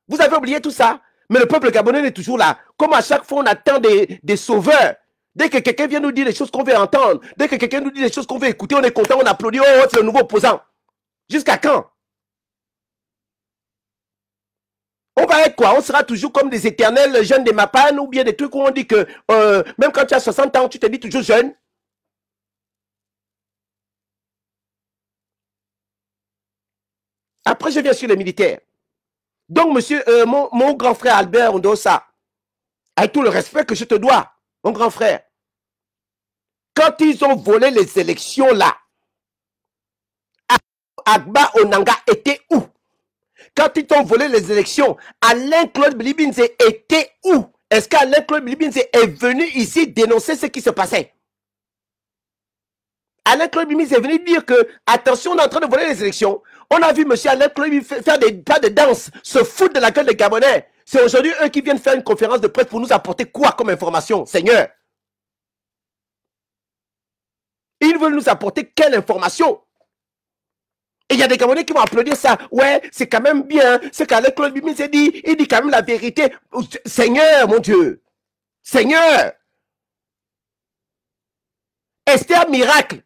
vous avez oublié tout ça. Mais le peuple gabonais est toujours là. Comme à chaque fois, on attend des sauveurs. Dès que quelqu'un vient nous dire des choses qu'on veut entendre, dès que quelqu'un nous dit des choses qu'on veut écouter, on est content, on applaudit, oh, c'est le nouveau opposant. Jusqu'à quand? On va être quoi? On sera toujours comme des éternels jeunes des Mapan ou bien des trucs où on dit que même quand tu as 60 ans, tu te dis toujours jeune. Après, je viens sur les militaires. Donc, monsieur, mon grand frère Albert Ondosa, avec tout le respect que je te dois, mon grand frère, quand ils ont volé les élections là, Agba Onanga était où? Quand ils ont volé les élections, Alain Claude Bilibinze était où? Est-ce qu'Alain Claude Bilibinze est venu ici dénoncer ce qui se passait? Alain Claude Bilibinze est venu dire que, attention, on est en train de voler les élections. On a vu M. Alain Claude Bilibinze faire des pas de danse, se foutre de la gueule des Gabonais. C'est aujourd'hui eux qui viennent faire une conférence de presse pour nous apporter quoi comme information, Seigneur? Ils veulent nous apporter quelle information? Et il y a des Gabonais qui vont applaudir ça. Ouais, c'est quand même bien. Ce qu'Alain Claude Bilibinze dit, il dit quand même la vérité. Seigneur, mon Dieu. Seigneur. Esther Miracle.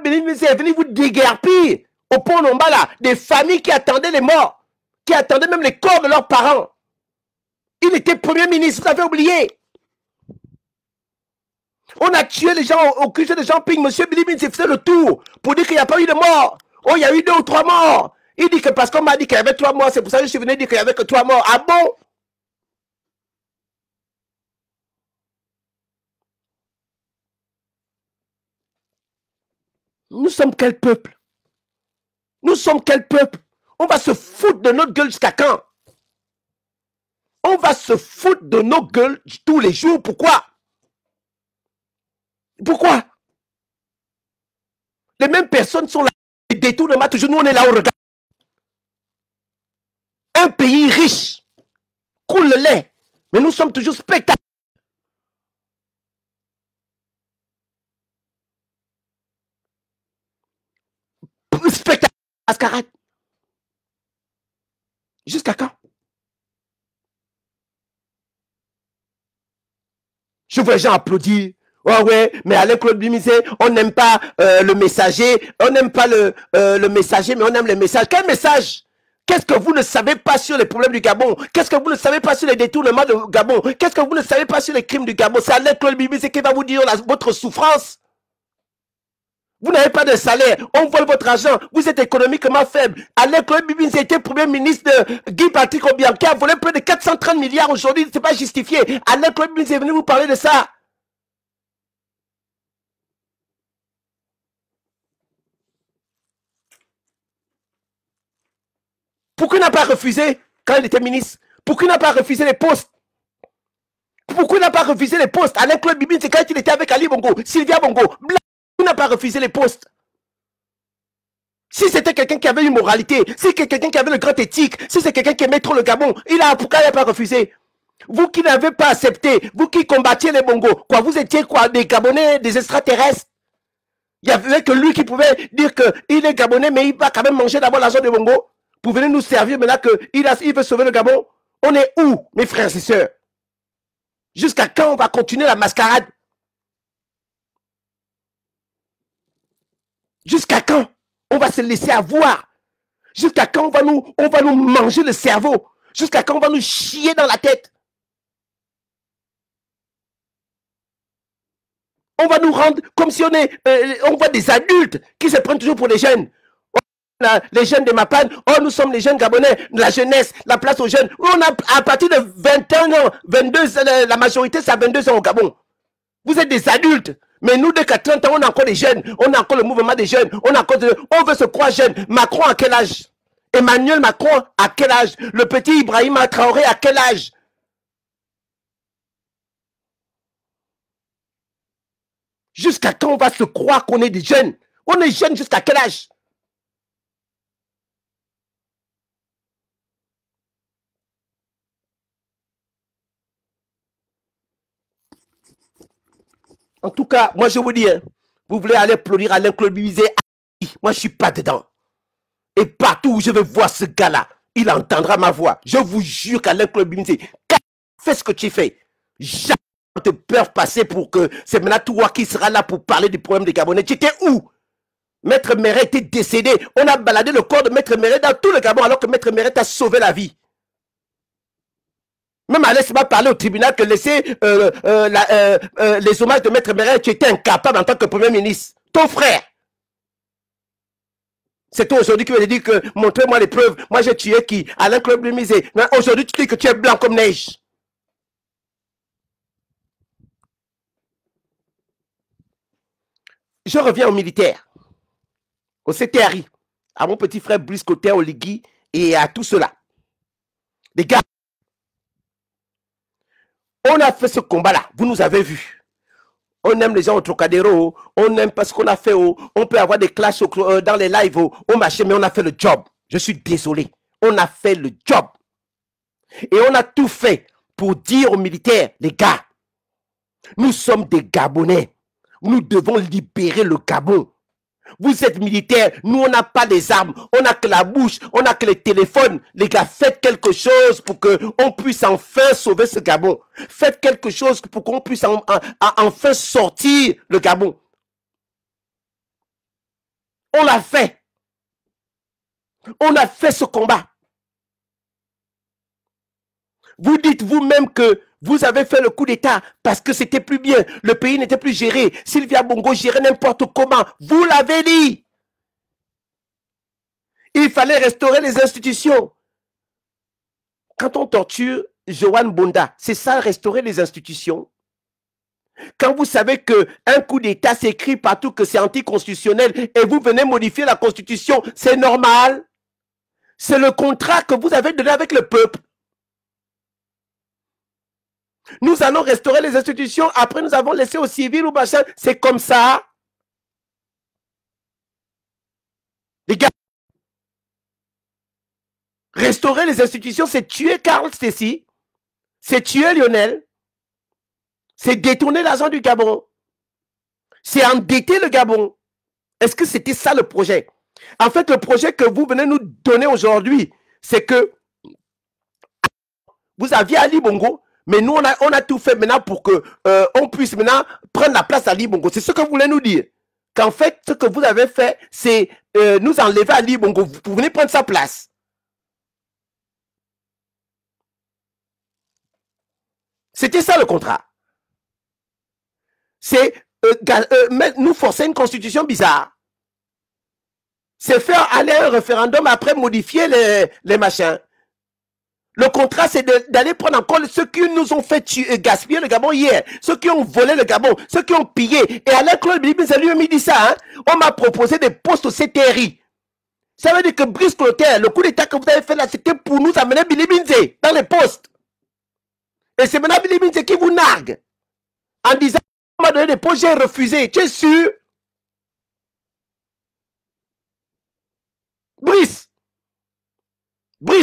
Bilibinze est venu vous déguerpir au pont Nombala. Des familles qui attendaient les morts. Qui attendaient même les corps de leurs parents. Il était Premier ministre, vous avez oublié. On a tué les gens au QG de Jean-Ping. Monsieur Bilibinze faisait le tour pour dire qu'il n'y a pas eu de mort. Oh, il y a eu 2 ou 3 morts. Il dit que parce qu'on m'a dit qu'il y avait 3 morts, c'est pour ça que je suis venu dire qu'il n'y avait que 3 morts. Ah bon? Nous sommes quel peuple? Nous sommes quel peuple? On va se foutre de notre gueule jusqu'à quand? On va se foutre de nos gueules tous les jours. Pourquoi? Pourquoi? Les mêmes personnes sont là. Les détournements, toujours nous on est là, on regarde. Un pays riche coule le lait, mais nous sommes toujours spectateurs. Spectateurs, mascarade. Jusqu'à quand? Je vois les gens applaudir. Oh ouais, mais Alain Claude Bilibinze, on n'aime pas le messager, on n'aime pas le messager, mais on aime le message. Quel message? Qu'est-ce que vous ne savez pas sur les problèmes du Gabon? Qu'est-ce que vous ne savez pas sur les détournements du Gabon? Qu'est-ce que vous ne savez pas sur les crimes du Gabon? C'est Alain Claude Bilibinze qui va vous dire votre souffrance. Vous n'avez pas de salaire, on vole votre argent, vous êtes économiquement faible. Alain Claude Bilibinze était Premier ministre de Guy Patrick Obiang qui a volé près de 430 milliards aujourd'hui, ce n'est pas justifié. Alain Claude Bilibinze est venu vous parler de ça. Pourquoi il n'a pas refusé quand il était ministre? Pourquoi il n'a pas refusé les postes? Pourquoi il n'a pas refusé les postes? Alain Claude Bilibinze, quand il était avec Ali Bongo, Sylvia Bongo, il n'a pas refusé les postes. Si c'était quelqu'un qui avait une moralité, si c'est quelqu'un qui avait le grand éthique, si c'est quelqu'un qui aimait trop le Gabon, pourquoi il n'a pas refusé? Vous qui n'avez pas accepté, vous qui combattiez les Bongos, quoi, vous étiez quoi, des Gabonais, des extraterrestres? Il n'y avait que lui qui pouvait dire qu'il est Gabonais, mais il va quand même manger d'abord l'argent des Bongos pour venir nous servir maintenant qu'il veut sauver le Gabon. On est où, mes frères et sœurs? Jusqu'à quand on va continuer la mascarade? Jusqu'à quand on va se laisser avoir? Jusqu'à quand on va nous manger le cerveau? Jusqu'à quand on va nous chier dans la tête? On va nous rendre comme si on voit des adultes qui se prennent toujours pour des jeunes. les jeunes de Mapan, oh, nous sommes les jeunes Gabonais, la jeunesse, la place aux jeunes. On a à partir de 21 ans, 22, la majorité, c'est à 22 ans au Gabon. Vous êtes des adultes. Mais nous, dès qu'à 30 ans, on a encore des jeunes. On a encore le mouvement des jeunes. On veut se croire jeune. Macron, à quel âge? Emmanuel Macron, à quel âge? Le petit Ibrahima Traoré, à quel âge? Jusqu'à quand on va se croire qu'on est des jeunes? On est jeunes jusqu'à quel âge? En tout cas, moi je vous dis, hein, vous voulez aller applaudir Alain Claude Bizet, moi je ne suis pas dedans. Et partout où je vais voir ce gars-là, il entendra ma voix. Je vous jure qu'Alain Claude Bizet, fais ce que tu fais. Jamais te peur passer pour que c'est maintenant toi qui sera là pour parler du problème des Gabonais. Tu étais où? Maître Méret était décédé. On a baladé le corps de Maître Méret dans tout le Gabon alors que Maître Méret a sauvé la vie. Même Alex m'a parlé au tribunal que laisser les hommages de Maître Méret, tu étais incapable en tant que Premier ministre. Ton frère. C'est toi aujourd'hui qui me dit que montrez-moi les preuves. Moi j'ai tué qui? Alain Claude Bizet. Aujourd'hui tu dis que tu es blanc comme neige. Je reviens au militaire, au CTRI, à mon petit frère Brice Côté, au Ligui et à tout cela. Les gars, on a fait ce combat-là, vous nous avez vus. On aime les gens au Trocadéro, on aime parce qu'on a fait, on peut avoir des clashs dans les lives au marché, mais on a fait le job. Je suis désolé, on a fait le job. Et on a tout fait pour dire aux militaires, les gars, nous sommes des Gabonais. Nous devons libérer le Gabon. Vous êtes militaires, nous on n'a pas des armes, on n'a que la bouche, on n'a que les téléphones. Les gars, faites quelque chose pour qu'on puisse enfin sauver ce Gabon. Faites quelque chose pour qu'on puisse enfin sortir le Gabon. On l'a fait. On a fait ce combat. Vous dites vous-même que vous avez fait le coup d'État parce que c'était plus bien. Le pays n'était plus géré. Sylvia Bongo gérait n'importe comment. Vous l'avez dit. Il fallait restaurer les institutions. Quand on torture Johan Bonda, c'est ça, restaurer les institutions. Quand vous savez qu'un coup d'État s'écrit partout que c'est anticonstitutionnel et vous venez modifier la Constitution, c'est normal. C'est le contrat que vous avez donné avec le peuple. Nous allons restaurer les institutions, après nous avons laissé aux civils ou machin. C'est comme ça. Les gars, restaurer les institutions, c'est tuer Karl Stacey, c'est tuer Lionel, c'est détourner l'argent du Gabon, c'est endetter le Gabon. Est-ce que c'était ça le projet? En fait, le projet que vous venez nous donner aujourd'hui, c'est que vous aviez Ali Bongo, mais nous, on a tout fait maintenant pour qu'on puisse maintenant prendre la place d'Ali Bongo. C'est ce que vous voulez nous dire. Qu'en fait, ce que vous avez fait, c'est nous enlever Ali Bongo. Vous venez prendre sa place. C'était ça le contrat. C'est nous forcer une constitution bizarre. C'est faire aller un référendum après modifier les machins. Le contrat, c'est d'aller prendre en compte ceux qui nous ont fait gaspiller le Gabon hier, ceux qui ont volé le Gabon, ceux qui ont pillé. Et Alain Claude Bizet lui-même dit ça. Hein? On m'a proposé des postes au CTRI. Ça veut dire que Brice Clotaire, le coup d'État que vous avez fait là, c'était pour nous amener Billy Binze dans les postes. Et c'est maintenant Billy Binze qui vous nargue en disant on m'a donné des postes, j'ai refusé. Tu es sûr? Brice,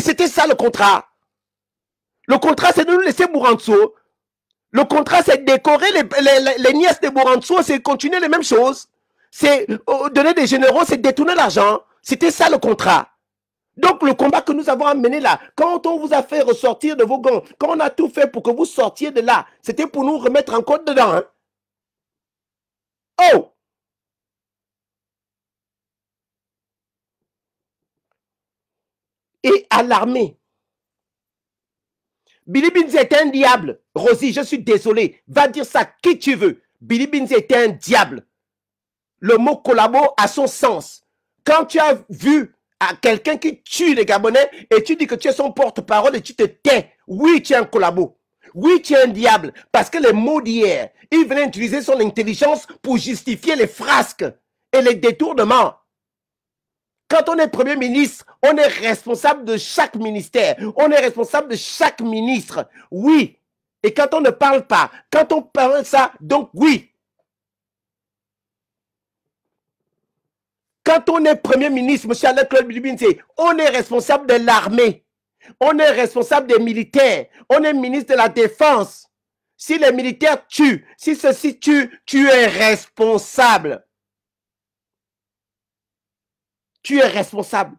c'était ça le contrat. Le contrat, c'est de nous laisser Bouranso. Le contrat, c'est décorer les nièces de Bouranso, c'est continuer les mêmes choses. C'est donner des généraux, c'est détourner l'argent. C'était ça le contrat. Donc, le combat que nous avons amené là, quand on vous a fait ressortir de vos gants, quand on a tout fait pour que vous sortiez de là, c'était pour nous remettre encore dedans. Hein? Oh! Et à l'armée. Billy Binze était un diable. Rosie, je suis désolé. Va dire ça qui tu veux. Billy Binze était un diable. Le mot collabo a son sens. Quand tu as vu à quelqu'un qui tue les Gabonais et tu dis que tu es son porte-parole et tu te tais. Oui, tu es un collabo. Oui, tu es un diable. Parce que les mots d'hier, il venait utiliser son intelligence pour justifier les frasques et les détournements. Quand on est Premier ministre, on est responsable de chaque ministère. On est responsable de chaque ministre. Oui. Et quand on ne parle pas, quand on parle ça, donc oui. Quand on est Premier ministre, M. Alain-Claude Bilibinze, on est responsable de l'armée. On est responsable des militaires. On est ministre de la Défense. Si les militaires tuent, si ceux-ci tuent, tu es responsable. Tu es responsable.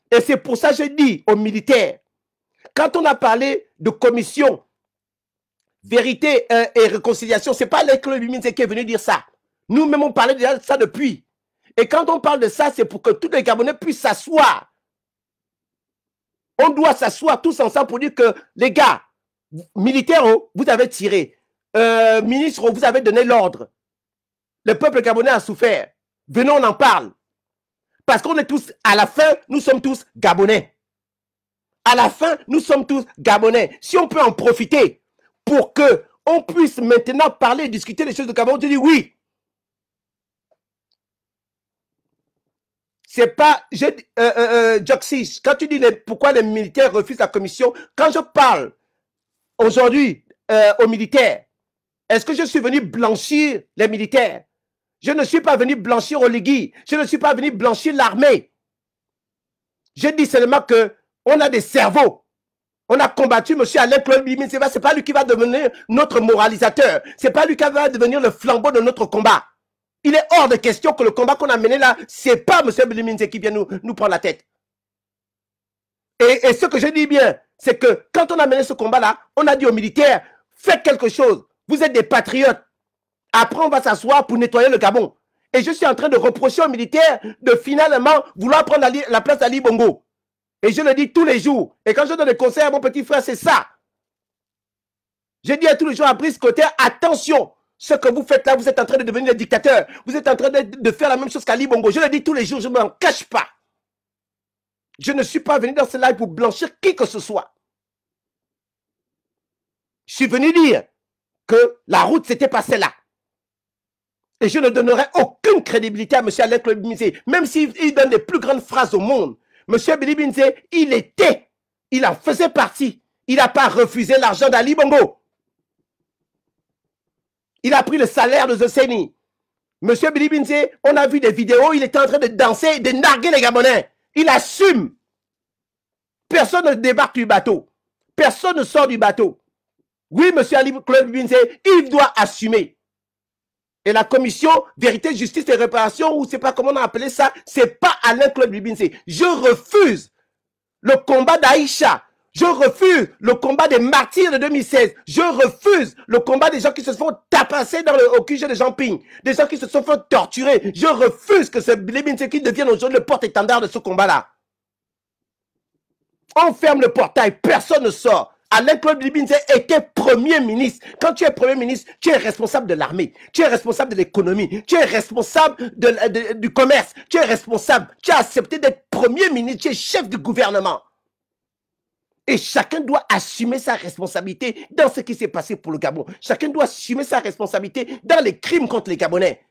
Et c'est pour ça que je dis aux militaires, quand on a parlé de commission vérité et réconciliation, ce n'est pas Alain-Claude Bilibinze qui est venu dire ça. Nous-mêmes, on parlait déjà de ça depuis. Et quand on parle de ça, c'est pour que tous les Gabonais puissent s'asseoir. On doit s'asseoir tous ensemble pour dire que, les gars, militaires, vous avez tiré. Ministres, vous avez donné l'ordre. Le peuple gabonais a souffert. Venons, on en parle. Parce qu'on est tous, à la fin, nous sommes tous Gabonais. À la fin, nous sommes tous Gabonais. Si on peut en profiter pour qu'on puisse maintenant parler et discuter des choses de Gabon, je dis oui. C'est pas, Joxis, quand tu dis pourquoi les militaires refusent la commission, quand je parle aujourd'hui aux militaires, est-ce que je suis venu blanchir les militaires? Je ne suis pas venu blanchir Oligui, je ne suis pas venu blanchir l'armée. Je dis seulement qu'on a des cerveaux. On a combattu M. Alain-Claude Bilibinze, ce n'est pas lui qui va devenir notre moralisateur, ce n'est pas lui qui va devenir le flambeau de notre combat. Il est hors de question que le combat qu'on a mené là, ce n'est pas M. Bilibinze qui vient nous prendre la tête. Et ce que je dis bien, c'est que quand on a mené ce combat-là, on a dit aux militaires, faites quelque chose. Vous êtes des patriotes. Après, on va s'asseoir pour nettoyer le Gabon. Et je suis en train de reprocher aux militaires de finalement vouloir prendre la place d'Ali Bongo. Et je le dis tous les jours. Et quand je donne des conseils à mon petit frère, c'est ça. Je dis à tous les jours à Brice Côté, attention. Ce que vous faites là, vous êtes en train de devenir des dictateurs. Vous êtes en train de faire la même chose qu'Ali Bongo. Je le dis tous les jours, je ne m'en cache pas. Je ne suis pas venu dans ce live pour blanchir qui que ce soit. Je suis venu dire que la route s'était passée là. Et je ne donnerai aucune crédibilité à M. Alain-Claude Bilibinze, même s'il donne les plus grandes phrases au monde. M. Bilibinze, il en faisait partie. Il n'a pas refusé l'argent d'Ali Bongo. Il a pris le salaire de Zoseni. M. Bilibinze, on a vu des vidéos, il était en train de danser, de narguer les Gabonais. Il assume. Personne ne débarque du bateau. Personne ne sort du bateau. Oui, M. Alain-Claude Bilibinze, il doit assumer. Et la commission vérité, justice et réparation, ou je ne sais pas comment on a appelé ça, ce n'est pas Alain-Claude Bilibinze. Je refuse le combat d'Aïcha. Je refuse le combat des martyrs de 2016. Je refuse le combat des gens qui se font tapasser au QG de Jean-Ping. Des gens qui se sont fait torturer. Je refuse que ce Bilibinze qui devienne aujourd'hui le porte-étendard de ce combat-là. On ferme le portail, personne ne sort. Alain-Claude Bilibinze était Premier ministre. Quand tu es Premier ministre, tu es responsable de l'armée, tu es responsable de l'économie, tu es responsable du commerce, tu es responsable, tu as accepté d'être Premier ministre, tu es chef du gouvernement. Et chacun doit assumer sa responsabilité dans ce qui s'est passé pour le Gabon. Chacun doit assumer sa responsabilité dans les crimes contre les Gabonais.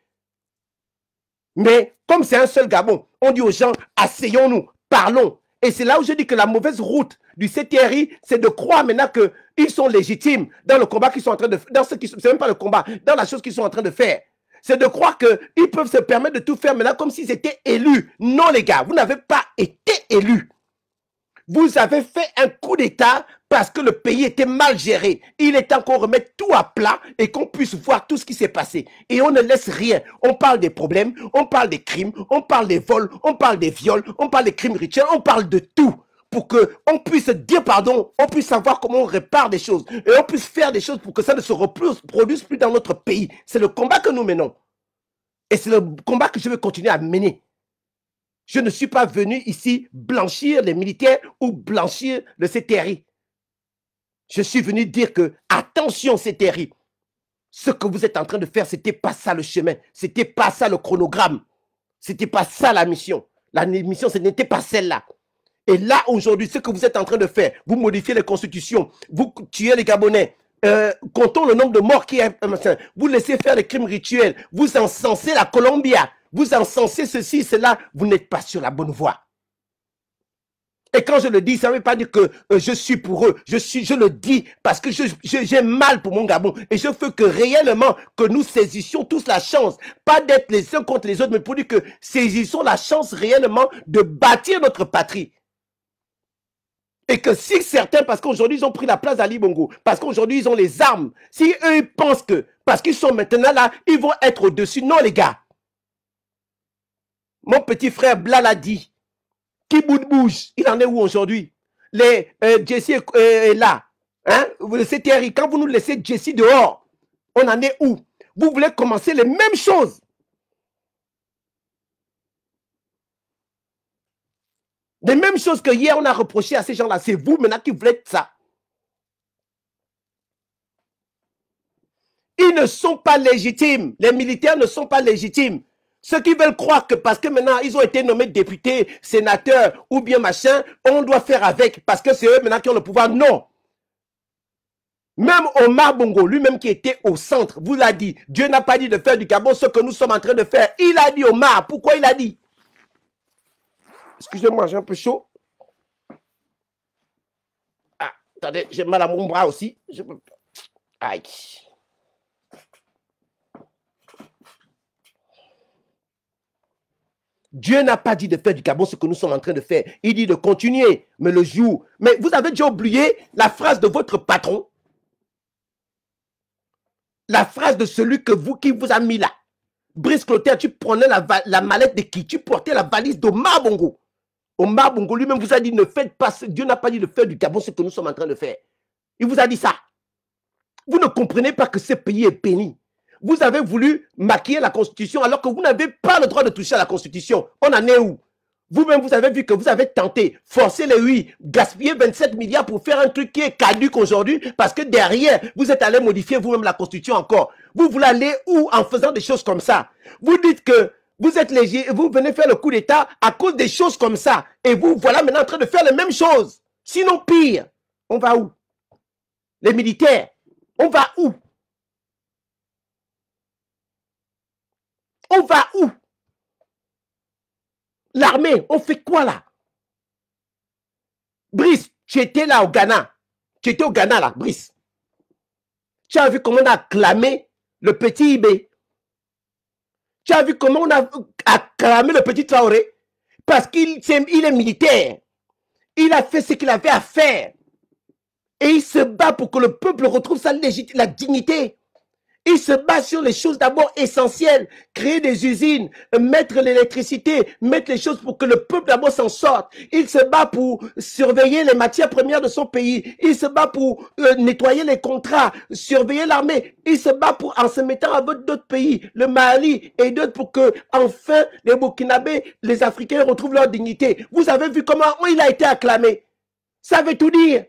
Mais comme c'est un seul Gabon, on dit aux gens, asseyons-nous, parlons. Et c'est là où je dis que la mauvaise route du CTRI, c'est de croire maintenant qu'ils sont légitimes dans le combat qu'ils sont en train de faire. Dans ce qui, c'est même pas le combat, dans la chose qu'ils sont en train de faire. C'est de croire qu'ils peuvent se permettre de tout faire maintenant comme s'ils étaient élus. Non, les gars, vous n'avez pas été élus. Vous avez fait un coup d'État parce que le pays était mal géré. Il est temps qu'on remette tout à plat et qu'on puisse voir tout ce qui s'est passé. Et on ne laisse rien. On parle des problèmes, on parle des crimes, on parle des vols, on parle des viols, on parle des crimes rituels, on parle de tout. Pour qu'on puisse dire pardon, on puisse savoir comment on répare des choses. Et on puisse faire des choses pour que ça ne se reproduise plus dans notre pays. C'est le combat que nous menons. Et c'est le combat que je vais continuer à mener. Je ne suis pas venu ici blanchir les militaires ou blanchir le CTRI. Je suis venu dire que, attention CTRI, ce que vous êtes en train de faire, ce n'était pas ça le chemin, ce n'était pas ça le chronogramme, ce n'était pas ça la mission. La mission, ce n'était pas celle-là. Et là, aujourd'hui, ce que vous êtes en train de faire, vous modifiez les constitutions, vous tuez les Gabonais, comptons le nombre de morts qui est, vous laissez faire les crimes rituels, vous encensez la Colombia, vous encensez ceci, cela, vous n'êtes pas sur la bonne voie. Et quand je le dis, ça ne veut pas dire que je suis pour eux. Je le dis parce que j'ai mal pour mon Gabon. Et je veux que réellement, que nous saisissions tous la chance. Pas d'être les uns contre les autres, mais pour dire que saisissons la chance réellement de bâtir notre patrie. Et que si certains, parce qu'aujourd'hui ils ont pris la place d'Ali Bongo, parce qu'aujourd'hui ils ont les armes, si eux ils pensent que, parce qu'ils sont maintenant là, ils vont être au-dessus. Non les gars. Mon petit frère Bla l'a dit. Qui bouge, il en est où aujourd'hui? Les Jesse est là. Hein? Vous laissez Thierry. Quand vous nous laissez Jesse dehors, on en est où? Vous voulez commencer les mêmes choses. Les mêmes choses que hier on a reproché à ces gens-là. C'est vous maintenant qui voulez ça. Ils ne sont pas légitimes. Les militaires ne sont pas légitimes. Ceux qui veulent croire que parce que maintenant ils ont été nommés députés, sénateurs ou bien machin, on doit faire avec parce que c'est eux maintenant qui ont le pouvoir. Non. Même Omar Bongo, lui-même qui était au centre, vous l'a dit. Dieu n'a pas dit de faire du Gabon ce que nous sommes en train de faire. Il a dit Omar. Pourquoi il a dit? Excusez-moi, j'ai un peu chaud. Ah, attendez, j'ai mal à mon bras aussi. Aïe. Dieu n'a pas dit de faire du Gabon ce que nous sommes en train de faire. Il dit de continuer. Mais le jour... Mais vous avez déjà oublié la phrase de votre patron. La phrase de celui qui vous a mis là. Brice Clotaire, tu prenais la mallette de qui? Tu portais la valise d'Omar Bongo. Omar Bongo lui-même vous a dit ne faites pas... Dieu n'a pas dit de faire du Gabon ce que nous sommes en train de faire. Il vous a dit ça. Vous ne comprenez pas que ce pays est béni. Vous avez voulu maquiller la Constitution alors que vous n'avez pas le droit de toucher à la Constitution. On en est où? Vous-même, vous avez vu que vous avez tenté, forcer les oui, gaspiller 27 milliards pour faire un truc qui est caduque aujourd'hui parce que derrière, vous êtes allé modifier vous-même la Constitution encore. Vous voulez aller où en faisant des choses comme ça? Vous dites que vous êtes léger, vous venez faire le coup d'État à cause des choses comme ça. Et vous, voilà maintenant en train de faire les mêmes choses. Sinon, pire, on va où? Les militaires, on va où? On va où? L'armée, on fait quoi là? Brice, tu étais là au Ghana. Tu étais au Ghana là, Brice. Tu as vu comment on a acclamé le petit Ibé. Tu as vu comment on a acclamé le petit Traoré. Parce qu'il est militaire. Il a fait ce qu'il avait à faire. Et il se bat pour que le peuple retrouve la dignité. Il se bat sur les choses d'abord essentielles, créer des usines, mettre l'électricité, mettre les choses pour que le peuple d'abord s'en sorte. Il se bat pour surveiller les matières premières de son pays. Il se bat pour nettoyer les contrats, surveiller l'armée. Il se bat pour, en se mettant avec d'autres pays, le Mali et d'autres pour que, enfin, les Burkinabés, les Africains retrouvent leur dignité. Vous avez vu comment il a été acclamé. Ça veut tout dire.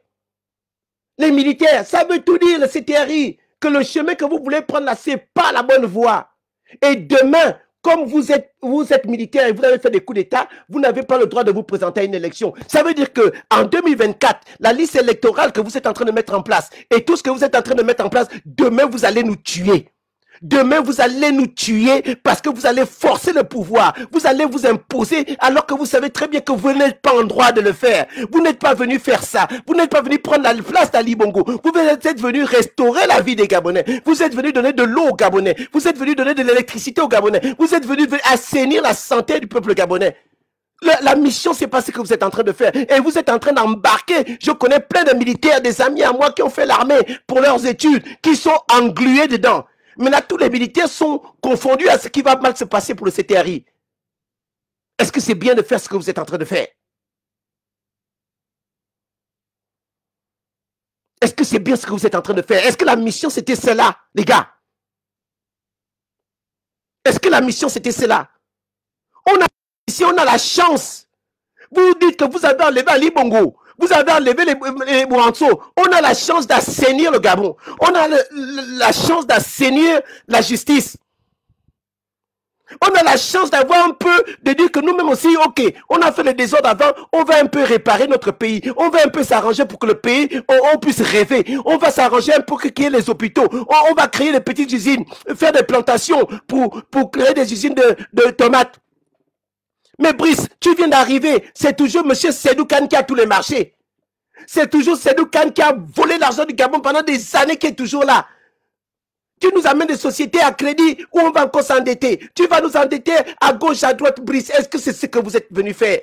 Les militaires, ça veut tout dire, le CTRI. Que le chemin que vous voulez prendre là, ce n'est pas la bonne voie. Et demain, comme vous êtes militaire et vous avez fait des coups d'État, vous n'avez pas le droit de vous présenter à une élection. Ça veut dire qu'en 2024, la liste électorale que vous êtes en train de mettre en place et tout ce que vous êtes en train de mettre en place, demain, vous allez nous tuer. Demain, vous allez nous tuer parce que vous allez forcer le pouvoir. Vous allez vous imposer alors que vous savez très bien que vous n'êtes pas en droit de le faire. Vous n'êtes pas venu faire ça. Vous n'êtes pas venu prendre la place d'Ali Bongo. Vous êtes venu restaurer la vie des Gabonais. Vous êtes venu donner de l'eau aux Gabonais. Vous êtes venu donner de l'électricité aux Gabonais. Vous êtes venu assainir la santé du peuple gabonais. La mission, c'est pas ce que vous êtes en train de faire. Et vous êtes en train d'embarquer. Je connais plein de militaires, des amis à moi qui ont fait l'armée pour leurs études, qui sont englués dedans. Maintenant, tous les militaires sont confondus à ce qui va mal se passer pour le CTRI. Est-ce que c'est bien de faire ce que vous êtes en train de faire? Est-ce que c'est bien ce que vous êtes en train de faire? Est-ce que la mission, c'était cela, les gars? Est-ce que la mission, c'était cela? Ici, on a la chance. Vous dites que vous avez enlevé Ali Bongo. Vous avez enlevé les Bouranso. On a la chance d'assainir le Gabon. On a la chance d'assainir la justice. On a la chance d'avoir un peu, de dire que nous-mêmes aussi, ok, on a fait le désordre avant, on va un peu réparer notre pays, on va un peu s'arranger pour que le pays, on puisse rêver, on va s'arranger un peu pour qu'il y ait les hôpitaux, on va créer des petites usines, faire des plantations pour créer des usines de tomates. Mais Brice, tu viens d'arriver, c'est toujours M. Sédou Kane qui a tous les marchés. C'est toujours Sédou Kane qui a volé l'argent du Gabon pendant des années qui est toujours là. Tu nous amènes des sociétés à crédit où on va encore s'endetter. Tu vas nous endetter à gauche, à droite, Brice. Est-ce que c'est ce que vous êtes venu faire?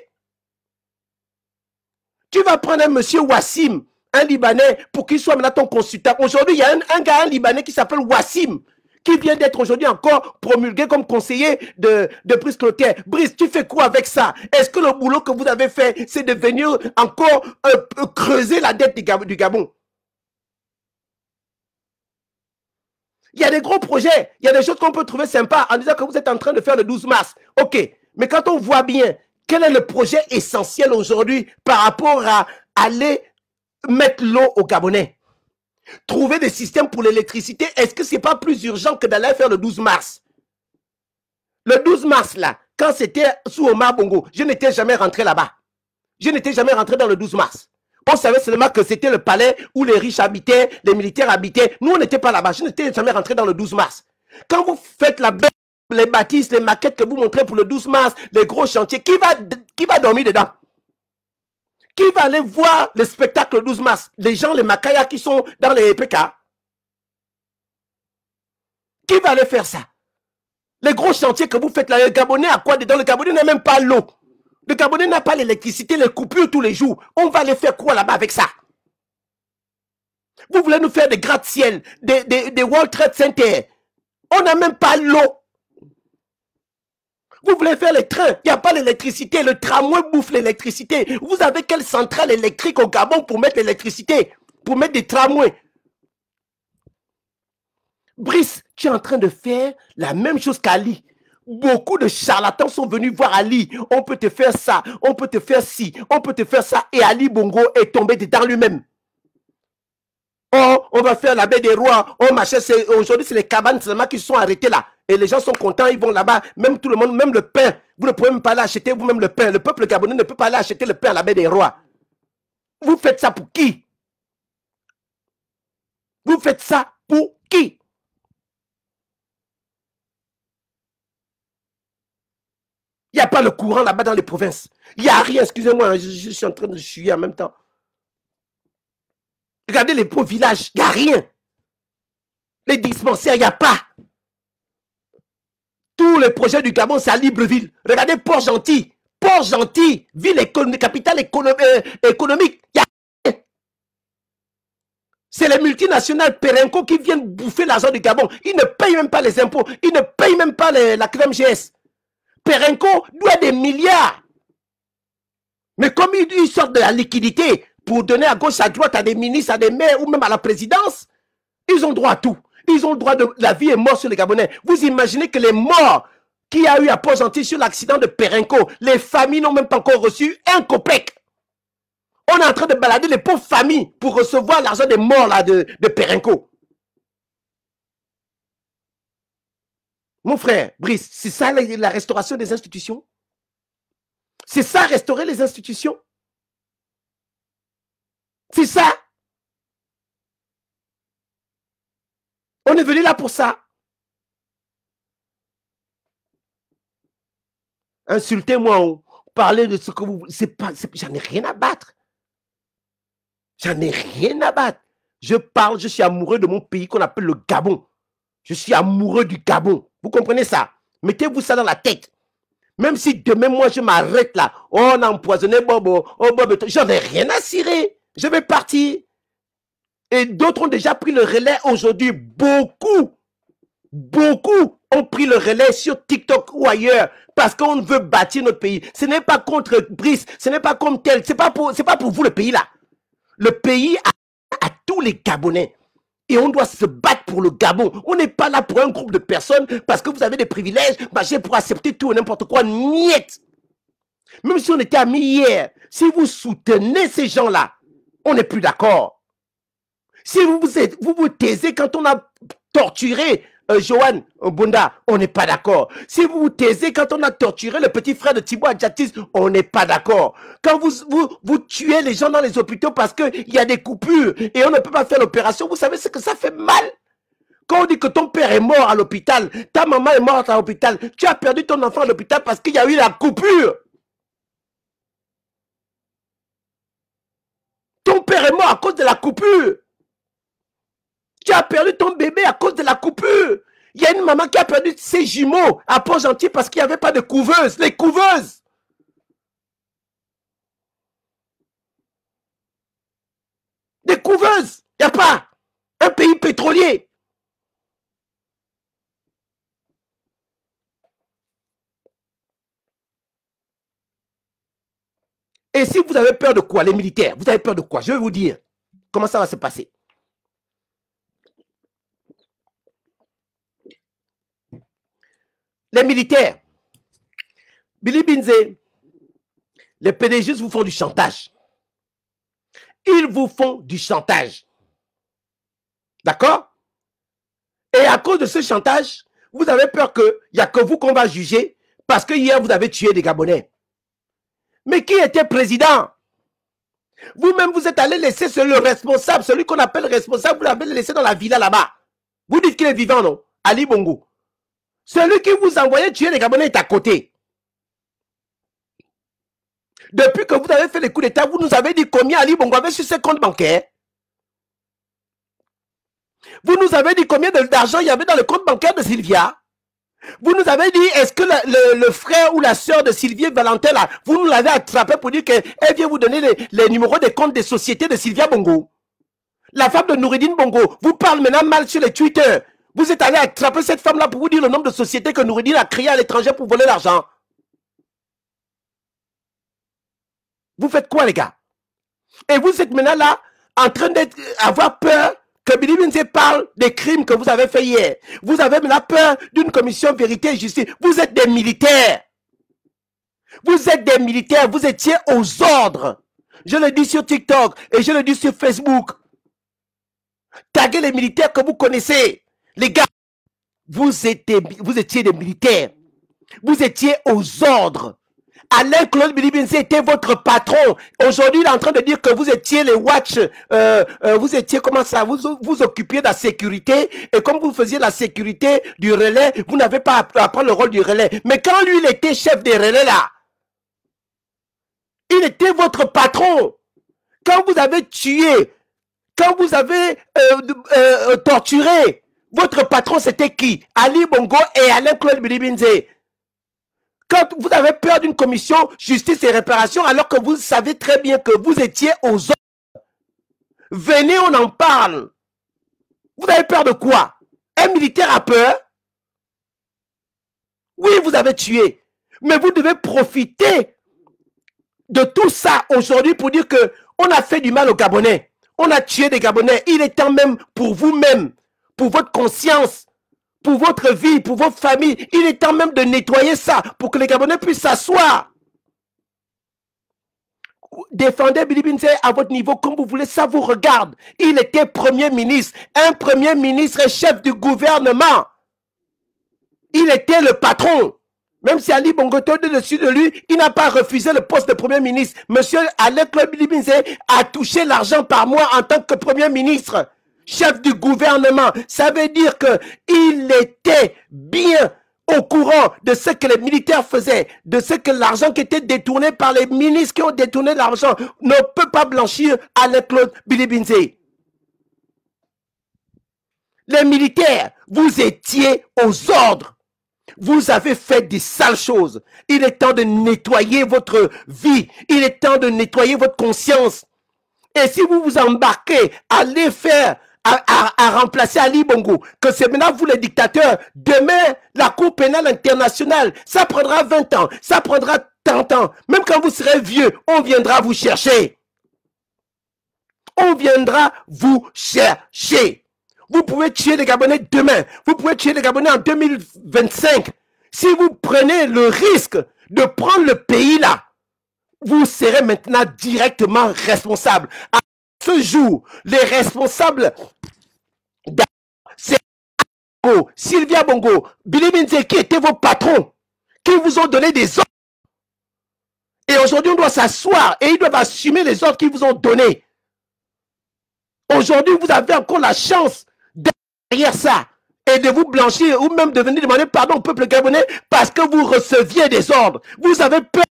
Tu vas prendre un monsieur Wassim, un Libanais, pour qu'il soit maintenant ton consultant. Aujourd'hui, il y a un gars, un Libanais qui s'appelle Wassim, qui vient d'être aujourd'hui encore promulgué comme conseiller de Brice Clotaire. Brice, tu fais quoi avec ça? Est-ce que le boulot que vous avez fait, c'est de venir encore creuser la dette du Gabon? Il y a des gros projets, il y a des choses qu'on peut trouver sympas en disant que vous êtes en train de faire le 12 mars. Ok, mais quand on voit bien quel est le projet essentiel aujourd'hui par rapport à aller mettre l'eau aux Gabonais, trouver des systèmes pour l'électricité, est-ce que ce n'est pas plus urgent que d'aller faire le 12 mars? Le 12 mars, là, quand c'était sous Omar Bongo, je n'étais jamais rentré là-bas. Je n'étais jamais rentré dans le 12 mars. On savait seulement que c'était le palais où les riches habitaient, les militaires habitaient. Nous, on n'était pas là-bas. Je n'étais jamais rentré dans le 12 mars. Quand vous faites les bâtisses, les maquettes que vous montrez pour le 12 mars, les gros chantiers, qui va dormir dedans? Qui va aller voir le spectacle le 12 mars? Les gens, les Makaya qui sont dans les PK. Qui va aller faire ça? Les gros chantiers que vous faites là, le Gabonais a quoi dedans? Le Gabonais n'a même pas l'eau. Le Gabonais n'a pas l'électricité, les coupures tous les jours. On va aller faire quoi là-bas avec ça? Vous voulez nous faire des gratte-ciel, des World Trade Center. On n'a même pas l'eau. Vous voulez faire les trains, il n'y a pas l'électricité. Le tramway bouffe l'électricité. Vous avez quelle centrale électrique au Gabon pour mettre l'électricité? Pour mettre des tramways? Brice, tu es en train de faire la même chose qu'Ali. Beaucoup de charlatans sont venus voir Ali. On peut te faire ça, on peut te faire ci, on peut te faire ça. Et Ali Bongo est tombé dedans lui-même. Oh, on va faire la baie des rois. Oh, machin, aujourd'hui, c'est les cabanes seulement qui sont arrêtées là. Et les gens sont contents, ils vont là-bas. Même tout le monde, même le pain. Vous ne pouvez même pas aller acheter vous-même le pain. Le peuple gabonais ne peut pas aller acheter le pain à la baie des rois. Vous faites ça pour qui? Vous faites ça pour qui? Il n'y a pas le courant là-bas dans les provinces. Il n'y a rien, excusez-moi, je suis en train de chuiller en même temps. Regardez les beaux villages, il n'y a rien. Les dispensaires, il n'y a pas. Tous les projets du Gabon, c'est à Libreville. Regardez Port-Gentil. Port-Gentil, ville capitale économique. Il y a rien. C'est les multinationales Perenco qui viennent bouffer l'argent du Gabon. Ils ne payent même pas les impôts. Ils ne payent même pas la CREMGS. Perenco doit des milliards. Mais comme ils sortent de la liquidité pour donner à gauche, à droite, à des ministres, à des maires ou même à la présidence, ils ont droit à tout. Ils ont le droit de la vie et mort sur les Gabonais. Vous imaginez que les morts qu'il y a eu à Port-Gentil sur l'accident de Perenco, les familles n'ont même pas encore reçu un copec. On est en train de balader les pauvres familles pour recevoir l'argent des morts là, de Perenco. Mon frère, Brice, c'est ça la restauration des institutions? C'est ça, restaurer les institutions? C'est ça? On est venu là pour ça. Insultez-moi, parlez de ce que vous... J'en ai rien à battre. J'en ai rien à battre. Je parle, je suis amoureux de mon pays qu'on appelle le Gabon. Je suis amoureux du Gabon. Vous comprenez ça? Mettez-vous ça dans la tête. Même si demain, moi, je m'arrête là. Oh, on a empoisonné Bobo. Oh, Bobo, j'en ai rien à cirer. Je vais partir. Et d'autres ont déjà pris le relais aujourd'hui. Beaucoup ont pris le relais sur TikTok ou ailleurs parce qu'on veut bâtir notre pays. Ce n'est pas contre Brice, ce n'est pas comme tel. C'est pas pour vous le pays là. Le pays a tous les Gabonais. Et on doit se battre pour le Gabon. On n'est pas là pour un groupe de personnes parce que vous avez des privilèges, pour accepter tout et n'importe quoi. Niet. Même si on était amis hier, si vous soutenez ces gens-là, on n'est plus d'accord. Si vous vous taisez quand on a torturé Johan Bunda, on n'est pas d'accord. Si vous vous taisez quand on a torturé le petit frère de Thibaut Adjatis, on n'est pas d'accord. Quand vous tuez les gens dans les hôpitaux parce qu'il y a des coupures et on ne peut pas faire l'opération, vous savez ce que ça fait mal? Quand on dit que ton père est mort à l'hôpital, ta maman est morte à l'hôpital, tu as perdu ton enfant à l'hôpital parce qu'il y a eu la coupure. Ton père est mort à cause de la coupure. Tu as perdu ton bébé à cause de la coupure. Il y a une maman qui a perdu ses jumeaux à Port-Gentil parce qu'il n'y avait pas de couveuse. Les couveuses. Des couveuses. Il n'y a pas. Un pays pétrolier. Et si vous avez peur de quoi, les militaires? Vous avez peur de quoi? Je vais vous dire comment ça va se passer. Les militaires, Billy Binze, les PDG vous font du chantage. Ils vous font du chantage. D'accord? Et à cause de ce chantage, vous avez peur qu'il n'y a que vous qu'on va juger parce que hier, vous avez tué des Gabonais. Mais qui était président? Vous-même, vous êtes allé laisser le responsable, celui qu'on appelle responsable, vous l'avez laissé dans la villa là-bas. Vous dites qu'il est vivant, non? Ali Bongo. Celui qui vous envoyait tuer les Gabonais est à côté. Depuis que vous avez fait les coups d'État, vous nous avez dit combien Ali Bongo avait sur ses comptes bancaires. Vous nous avez dit combien d'argent il y avait dans le compte bancaire de Sylvia. Vous nous avez dit, est-ce que le frère ou la soeur de Sylvie Valentin, là, vous nous l'avez attrapé pour dire qu'elle vient vous donner les numéros des comptes des sociétés de Sylvia Bongo. La femme de Noureddine Bongo vous parle maintenant mal sur les Twitter. Vous êtes allé attraper cette femme-là pour vous dire le nombre de sociétés que Noureddine a créées à l'étranger pour voler l'argent. Vous faites quoi, les gars? Et vous êtes maintenant là, en train d'avoir peur que Billy Binze parle des crimes que vous avez fait hier. Vous avez maintenant peur d'une commission vérité et justice. Vous êtes des militaires. Vous êtes des militaires. Vous étiez aux ordres. Je le dis sur TikTok et je le dis sur Facebook. Taguez les militaires que vous connaissez. Les gars, vous étiez des militaires. Vous étiez aux ordres. Alain-Claude Billy Binze était votre patron. Aujourd'hui, il est en train de dire que vous étiez les watch, vous étiez comment ça, vous occupiez de la sécurité et comme vous faisiez la sécurité du relais, vous n'avez pas à prendre le rôle du relais. Mais quand lui, il était chef des relais là, il était votre patron. Quand vous avez tué, quand vous avez torturé, votre patron c'était qui? Ali Bongo et Alain-Claude Billy Binze. Quand vous avez peur d'une commission justice et réparation alors que vous savez très bien que vous étiez aux ordres. Venez, on en parle. Vous avez peur de quoi? Un militaire a peur? Oui, vous avez tué. Mais vous devez profiter de tout ça aujourd'hui pour dire que on a fait du mal aux Gabonais. On a tué des Gabonais. Il est temps même pour vous-même, pour votre conscience, pour votre vie, pour votre famille, il est temps même de nettoyer ça pour que les Gabonais puissent s'asseoir. Défendez Billy Binze à votre niveau comme vous voulez, ça vous regarde. Il était premier ministre. Un premier ministre et chef du gouvernement. Il était le patron. Même si Ali Bongo était au-dessus de lui, il n'a pas refusé le poste de premier ministre. Monsieur Alain-Claude Billy Binze a touché l'argent par mois en tant que premier ministre. Chef du gouvernement, ça veut dire qu'il était bien au courant de ce que les militaires faisaient, de ce que l'argent qui était détourné par les ministres qui ont détourné l'argent ne peut pas blanchir Alain-Claude Billy Binze. Les militaires, vous étiez aux ordres. Vous avez fait des sales choses. Il est temps de nettoyer votre vie. Il est temps de nettoyer votre conscience. Et si vous vous embarquez, allez faire à remplacer Ali Bongo, que c'est maintenant vous les dictateurs, demain, la Cour pénale internationale, ça prendra 20 ans, ça prendra 30 ans. Même quand vous serez vieux, on viendra vous chercher. On viendra vous chercher. Vous pouvez tuer les Gabonais demain. Vous pouvez tuer les Gabonais en 2025. Si vous prenez le risque de prendre le pays là, vous serez maintenant directement responsable. À ce jour, les responsables, c'est Bongo, Sylvia Bongo, Billy Binze, qui étaient vos patrons, qui vous ont donné des ordres. Et aujourd'hui, on doit s'asseoir et ils doivent assumer les ordres qu'ils vous ont donnés. Aujourd'hui, vous avez encore la chance derrière ça et de vous blanchir ou même de venir demander pardon au peuple gabonais parce que vous receviez des ordres. Vous avez peur.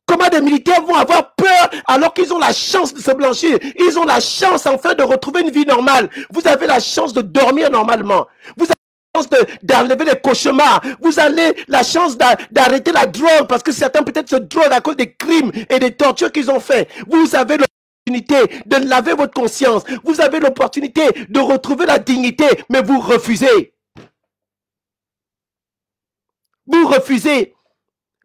Comment des militaires vont avoir peur alors qu'ils ont la chance de se blanchir? Ils ont la chance enfin de retrouver une vie normale. Vous avez la chance de dormir normalement. Vous avez la chance d'enlever les cauchemars. Vous avez la chance d'arrêter la drogue parce que certains peut-être se droguent à cause des crimes et des tortures qu'ils ont fait. Vous avez l'opportunité de laver votre conscience. Vous avez l'opportunité de retrouver la dignité, mais vous refusez. Vous refusez.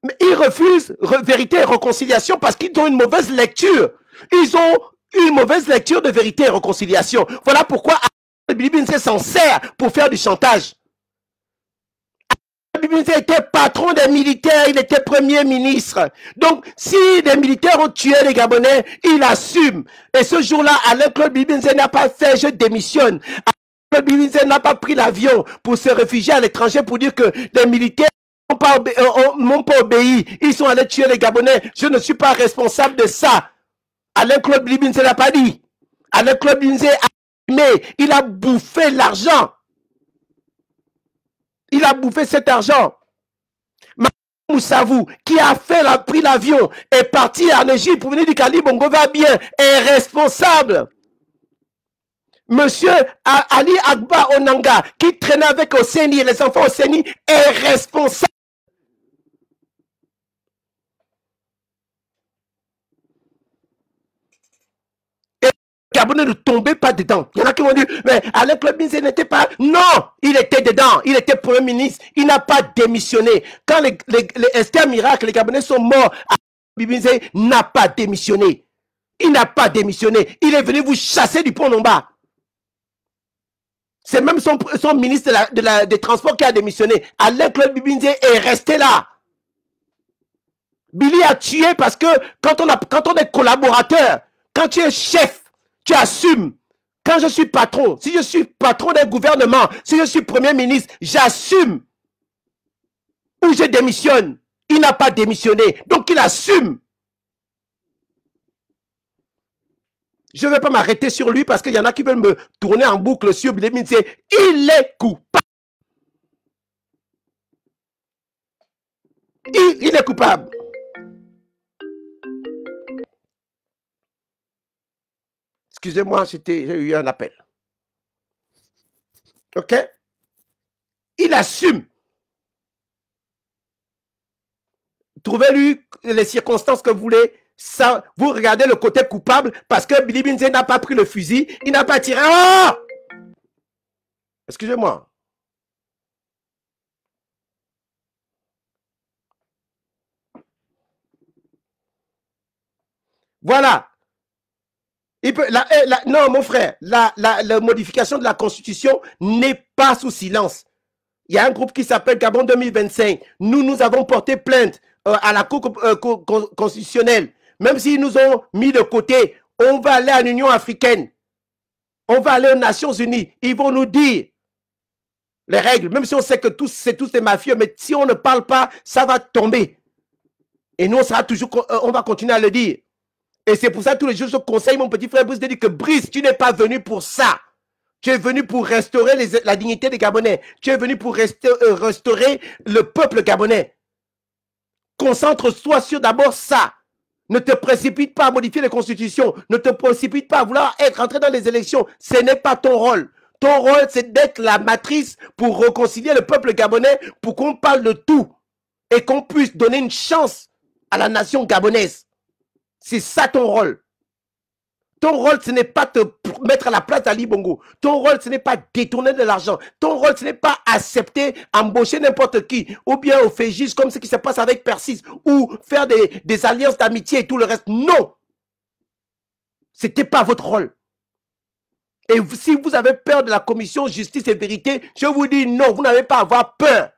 Mais ils refusent vérité et réconciliation parce qu'ils ont une mauvaise lecture. Ils ont une mauvaise lecture de vérité et réconciliation. Voilà pourquoi Billy Binze s'en sert pour faire du chantage. Billy Binze était patron des militaires, il était premier ministre. Donc, si les militaires ont tué les Gabonais, il assume. Et ce jour-là, Alain-Claude Billy Binze n'a pas fait « je démissionne ». Alain-Claude Billy Binze n'a pas pris l'avion pour se réfugier à l'étranger pour dire que les militaires m'ont pas obéi. Ils sont allés tuer les Gabonais. Je ne suis pas responsable de ça. Alain-Claude Billy Binze n'a pas dit. Alain-Claude Billy Binze a mais il a bouffé l'argent. Il a bouffé cet argent. Moussavou, qui a pris l'avion, est parti en Égypte pour venir dire qu'Ali Bongo va bien, est responsable. Monsieur Ali Agba Onanga, qui traînait avec Oseni et les enfants Oseni, est responsable. Gabonais ne tombait pas dedans. Il y en a qui m'ont dit, mais Alain-Claude Binze n'était pas... Non, il était dedans. Il était Premier ministre. Il n'a pas démissionné. Quand les Esther Miracle, les Gabonais sont morts, Alain-Claude Binze n'a pas démissionné. Il n'a pas démissionné. Il est venu vous chasser du pont Nomba. C'est même son ministre des Transports qui a démissionné. Alain-Claude Binze est resté là. Billy a tué parce que quand on est collaborateur, quand tu es chef, tu assumes. Quand je suis patron, si je suis patron d'un gouvernement, si je suis premier ministre, j'assume. Ou je démissionne. Il n'a pas démissionné. Donc il assume. Je ne vais pas m'arrêter sur lui parce qu'il y en a qui veulent me tourner en boucle sur Billy Binze. Il est coupable. Il est coupable. Excusez-moi, j'ai eu un appel. OK? Il assume. Trouvez-lui les circonstances que vous voulez. Ça, vous regardez le côté coupable parce que Billy Binze n'a pas pris le fusil. Il n'a pas tiré. Oh! Excusez-moi. Voilà. Non, mon frère, la modification de la Constitution n'est pas sous silence. Il y a un groupe qui s'appelle Gabon 2025. Nous avons porté plainte à la Cour constitutionnelle. Même s'ils nous ont mis de côté, on va aller à l'Union africaine. On va aller aux Nations Unies. Ils vont nous dire les règles. Même si on sait que c'est tous des mafieux, mais si on ne parle pas, ça va tomber. Et nous, on va continuer à le dire. Et c'est pour ça que tous les jours, je conseille mon petit frère Brice de dire que Brice, tu n'es pas venu pour ça. Tu es venu pour restaurer la dignité des Gabonais. Tu es venu pour restaurer le peuple gabonais. Concentre-toi sur d'abord ça. Ne te précipite pas à modifier les constitutions. Ne te précipite pas à vouloir rentrer dans les élections. Ce n'est pas ton rôle. Ton rôle, c'est d'être la matrice pour réconcilier le peuple gabonais, pour qu'on parle de tout et qu'on puisse donner une chance à la nation gabonaise. C'est ça ton rôle. Ton rôle, ce n'est pas te mettre à la place d'Ali Bongo. Ton rôle, ce n'est pas détourner de l'argent. Ton rôle, ce n'est pas accepter, embaucher n'importe qui, ou bien au Fégis, comme ce qui se passe avec Persis, ou faire des alliances d'amitié et tout le reste. Non. Ce n'était pas votre rôle. Et si vous avez peur de la commission justice et vérité, je vous dis non, vous n'avez pas à avoir peur.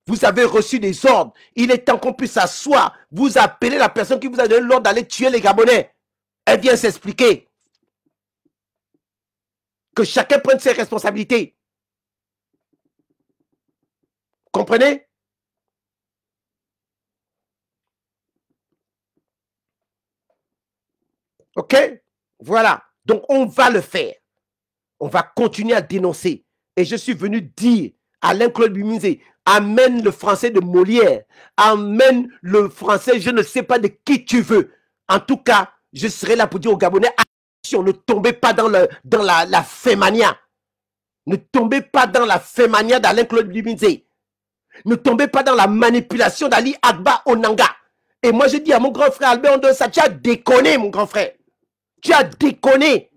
Vous avez reçu des ordres. Il est temps qu'on puisse s'asseoir. Vous appelez la personne qui vous a donné l'ordre d'aller tuer les Gabonais. Elle vient s'expliquer. Que chacun prenne ses responsabilités. Comprenez? OK? Voilà. Donc, on va le faire. On va continuer à dénoncer. Et je suis venu dire à Alain-Claude Biminzé, amène le français de Molière, amène le français, je ne sais pas de qui tu veux. En tout cas, je serai là pour dire aux Gabonais, attention, ne tombez pas dans la fémania. Ne tombez pas dans la fémania d'Alain-Claude Biminzé. Ne tombez pas dans la manipulation d'Ali Agba Onanga. Et moi, je dis à mon grand frère Albert Ondossa, tu as déconné, mon grand frère. Tu as déconné.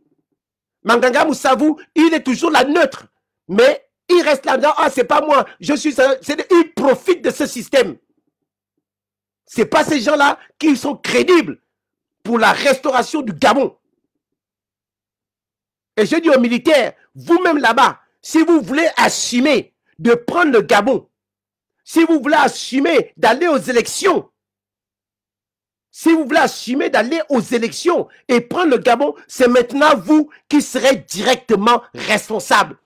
Manganga Moussavou, il est toujours la neutre. Mais il reste là-dedans. Ah, c'est pas moi. Il profite de ce système. Ce n'est pas ces gens-là qui sont crédibles pour la restauration du Gabon. Et je dis aux militaires, vous-même là-bas, si vous voulez assumer de prendre le Gabon, si vous voulez assumer d'aller aux élections, si vous voulez assumer d'aller aux élections et prendre le Gabon, c'est maintenant vous qui serez directement responsable.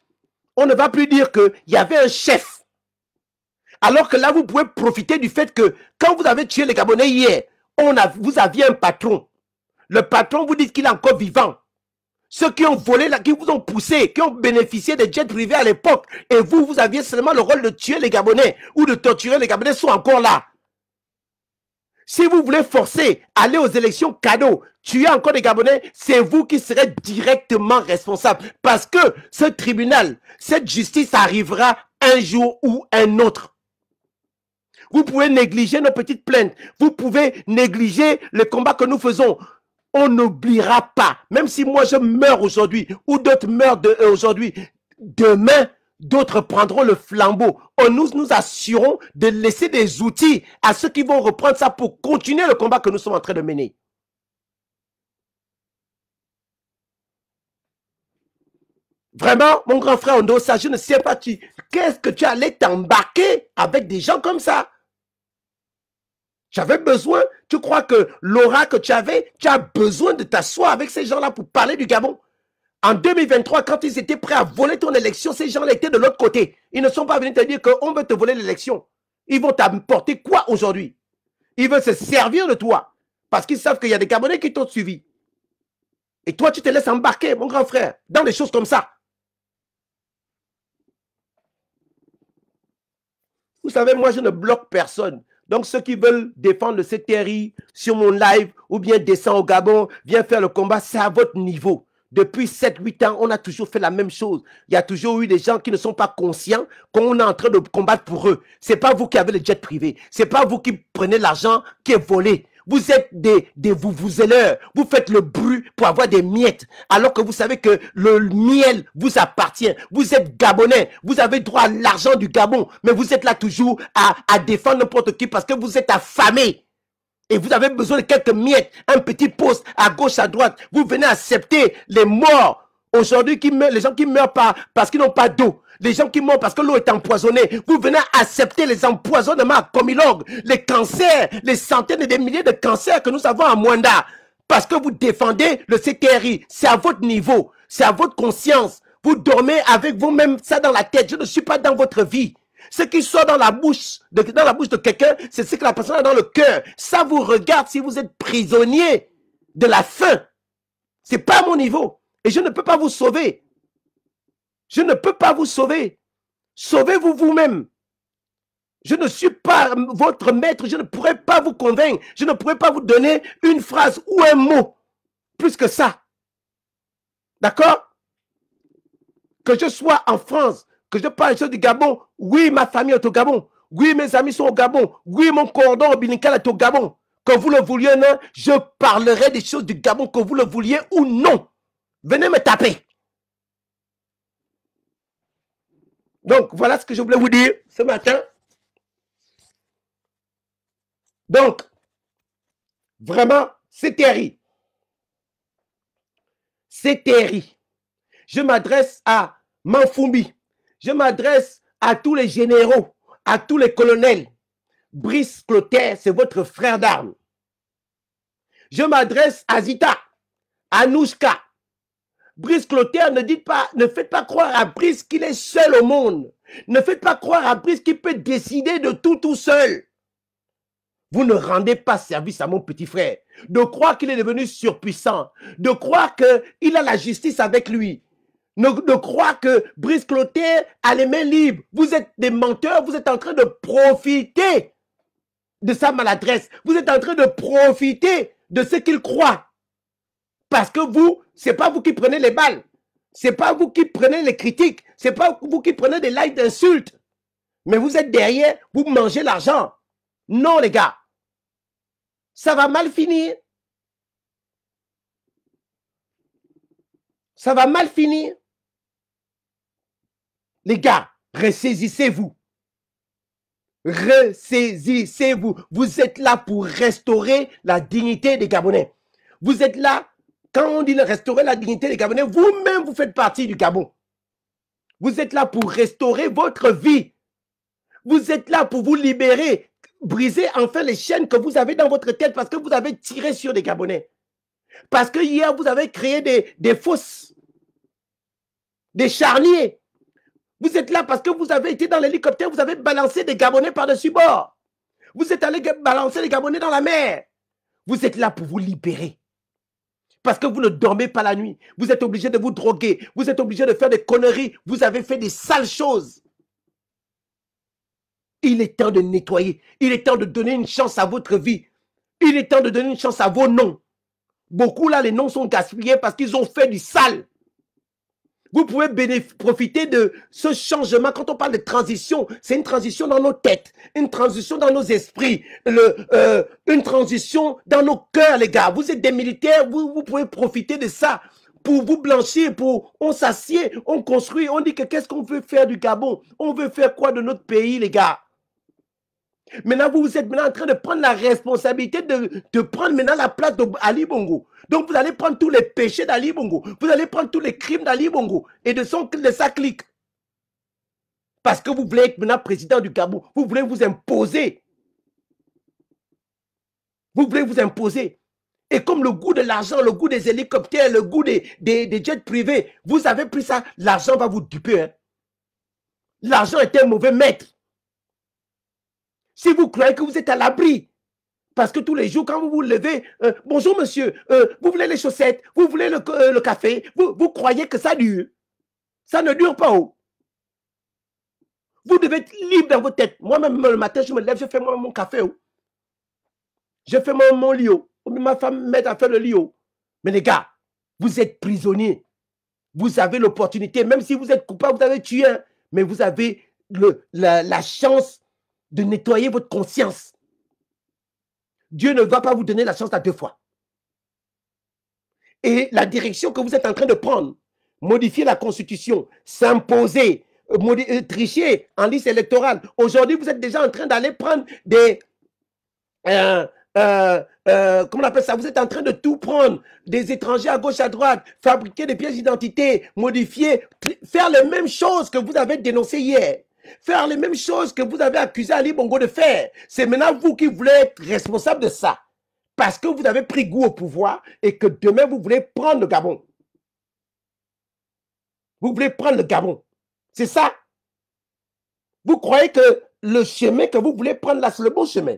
On ne va plus dire qu'il y avait un chef. Alors que là, vous pouvez profiter du fait que quand vous avez tué les Gabonais hier, vous aviez un patron. Le patron, vous dites qu'il est encore vivant. Ceux qui ont volé, qui vous ont poussé, qui ont bénéficié des jets privés à l'époque, et vous aviez seulement le rôle de tuer les Gabonais ou de torturer les Gabonais, sont encore là. Si vous voulez forcer, aller aux élections cadeaux, tuer encore des Gabonais, c'est vous qui serez directement responsable. Parce que ce tribunal, cette justice arrivera un jour ou un autre. Vous pouvez négliger nos petites plaintes. Vous pouvez négliger le combat que nous faisons. On n'oubliera pas. Même si moi je meurs aujourd'hui ou d'autres meurent aujourd'hui, demain, d'autres prendront le flambeau. Nous assurons de laisser des outils à ceux qui vont reprendre ça pour continuer le combat que nous sommes en train de mener. Vraiment, mon grand frère Ondossa, je ne sais pas, qu'est-ce que tu allais t'embarquer avec des gens comme ça? J'avais besoin, tu crois que l'aura que tu avais, tu as besoin de t'asseoir avec ces gens-là pour parler du Gabon? En 2023, quand ils étaient prêts à voler ton élection, ces gens-là étaient de l'autre côté. Ils ne sont pas venus te dire qu'on veut te voler l'élection. Ils vont t'apporter quoi aujourd'hui? Ils veulent se servir de toi. Parce qu'ils savent qu'il y a des Gabonais qui t'ont suivi. Et toi, tu te laisses embarquer, mon grand frère, dans des choses comme ça. Vous savez, moi, je ne bloque personne. Donc, ceux qui veulent défendre le CTRI sur mon live ou bien descendre au Gabon, viens faire le combat, c'est à votre niveau. Depuis 7-8 ans, on a toujours fait la même chose. Il y a toujours eu des gens qui ne sont pas conscients qu'on est en train de combattre pour eux. Ce n'est pas vous qui avez le jet privé. Ce n'est pas vous qui prenez l'argent qui est volé. Vous êtes des vous-vous-zéleurs. Vous faites le bruit pour avoir des miettes. Alors que vous savez que le miel vous appartient. Vous êtes Gabonais. Vous avez droit à l'argent du Gabon. Mais vous êtes là toujours à défendre n'importe qui parce que vous êtes affamés. Et vous avez besoin de quelques miettes, un petit poste à gauche, à droite. Vous venez accepter les morts. Aujourd'hui, les gens qui meurent parce qu'ils n'ont pas d'eau. Les gens qui meurent parce que l'eau est empoisonnée. Vous venez accepter les empoisonnements à Comilog, les cancers, les centaines et des milliers de cancers que nous avons à Mwanda. Parce que vous défendez le CTRI. C'est à votre niveau. C'est à votre conscience. Vous dormez avec vous-même ça dans la tête. Je ne suis pas dans votre vie. Ce qui sort dans la bouche de quelqu'un, c'est ce que la personne a dans le cœur. Ça vous regarde si vous êtes prisonnier de la faim. Ce n'est pas à mon niveau. Et je ne peux pas vous sauver. Je ne peux pas vous sauver. Sauvez-vous vous-même. Je ne suis pas votre maître. Je ne pourrais pas vous convaincre. Je ne pourrais pas vous donner une phrase ou un mot. Plus que ça. D'accord? Que je sois en France, que je parle du Gabon, oui, ma famille est au Gabon, oui, mes amis sont au Gabon, oui, mon cordon ombilical est au Gabon. Que vous le vouliez ou non, je parlerai des choses du Gabon, que vous le vouliez ou non. Venez me taper. Donc, voilà ce que je voulais vous dire ce matin. Donc, vraiment, c'est terrible. C'est terrible. Je m'adresse à Manfumbi. Je m'adresse à tous les généraux, à tous les colonels. Brice Clotaire, c'est votre frère d'armes. Je m'adresse à Zita, à Nouska, Brice Clotaire, ne faites pas croire à Brice qu'il est seul au monde. Ne faites pas croire à Brice qu'il peut décider de tout seul. Vous ne rendez pas service à mon petit frère. De croire qu'il est devenu surpuissant. De croire qu'il a la justice avec lui. De croire que Brice Clotaire a les mains libres. Vous êtes des menteurs, vous êtes en train de profiter de sa maladresse. Vous êtes en train de profiter de ce qu'il croit. Parce que vous, c'est pas vous qui prenez les balles. C'est pas vous qui prenez les critiques. C'est pas vous qui prenez des likes d'insultes. Mais vous êtes derrière, vous mangez l'argent. Non, les gars. Ça va mal finir. Ça va mal finir. Les gars, ressaisissez-vous. Ressaisissez-vous. Vous êtes là pour restaurer la dignité des Gabonais. Vous êtes là, quand on dit restaurer la dignité des Gabonais, vous-même, vous faites partie du Gabon. Vous êtes là pour restaurer votre vie. Vous êtes là pour vous libérer, briser enfin les chaînes que vous avez dans votre tête parce que vous avez tiré sur des Gabonais. Parce que hier, vous avez créé des fosses, des charniers. Vous êtes là parce que vous avez été dans l'hélicoptère, vous avez balancé des Gabonais par-dessus bord. Vous êtes allé balancer les Gabonais dans la mer. Vous êtes là pour vous libérer. Parce que vous ne dormez pas la nuit. Vous êtes obligé de vous droguer. Vous êtes obligé de faire des conneries. Vous avez fait des sales choses. Il est temps de nettoyer. Il est temps de donner une chance à votre vie. Il est temps de donner une chance à vos noms. Beaucoup là, les noms sont gaspillés parce qu'ils ont fait du sale. Vous pouvez profiter de ce changement. Quand on parle de transition, c'est une transition dans nos têtes, une transition dans nos esprits, une transition dans nos cœurs, les gars. Vous êtes des militaires, vous pouvez profiter de ça pour vous blanchir, on s'assied, on construit, on dit que qu'est-ce qu'on veut faire du Gabon? On veut faire quoi de notre pays, les gars? Maintenant, vous êtes maintenant en train de prendre la responsabilité de prendre maintenant la place d'Ali Bongo. Donc, vous allez prendre tous les péchés d'Ali Bongo. Vous allez prendre tous les crimes d'Ali Bongo et de sa clique. Parce que vous voulez être maintenant président du Gabon. Vous voulez vous imposer. Vous voulez vous imposer. Et comme le goût de l'argent, le goût des hélicoptères, le goût des jets privés, vous avez pris ça, l'argent va vous duper. Hein. L'argent est un mauvais maître. Si vous croyez que vous êtes à l'abri, parce que tous les jours, quand vous vous levez, bonjour monsieur, vous voulez les chaussettes, vous voulez le café, vous croyez que ça dure. Ça ne dure pas. Oh. Vous devez être libre dans votre tête. Moi-même, le matin, je me lève, je fais moi mon café. Oh. Je fais mon lit. Oh. Ma femme m'aide à faire le lit. Oh. Mais les gars, vous êtes prisonniers. Vous avez l'opportunité, même si vous êtes coupable, vous avez tué, hein, mais vous avez la chance de nettoyer votre conscience. Dieu ne va pas vous donner la chance à 2 fois. Et la direction que vous êtes en train de prendre, modifier la constitution, s'imposer, tricher en liste électorale. Aujourd'hui, vous êtes déjà en train d'aller prendre des... comment on appelle ça? Vous êtes en train de tout prendre, des étrangers à gauche, à droite, fabriquer des pièces d'identité, modifier, faire les mêmes choses que vous avez dénoncées hier. Faire les mêmes choses que vous avez accusé Ali Bongo de faire. C'est maintenant vous qui voulez être responsable de ça. Parce que vous avez pris goût au pouvoir et que demain vous voulez prendre le Gabon. Vous voulez prendre le Gabon. C'est ça. Vous croyez que le chemin que vous voulez prendre là, c'est le bon chemin.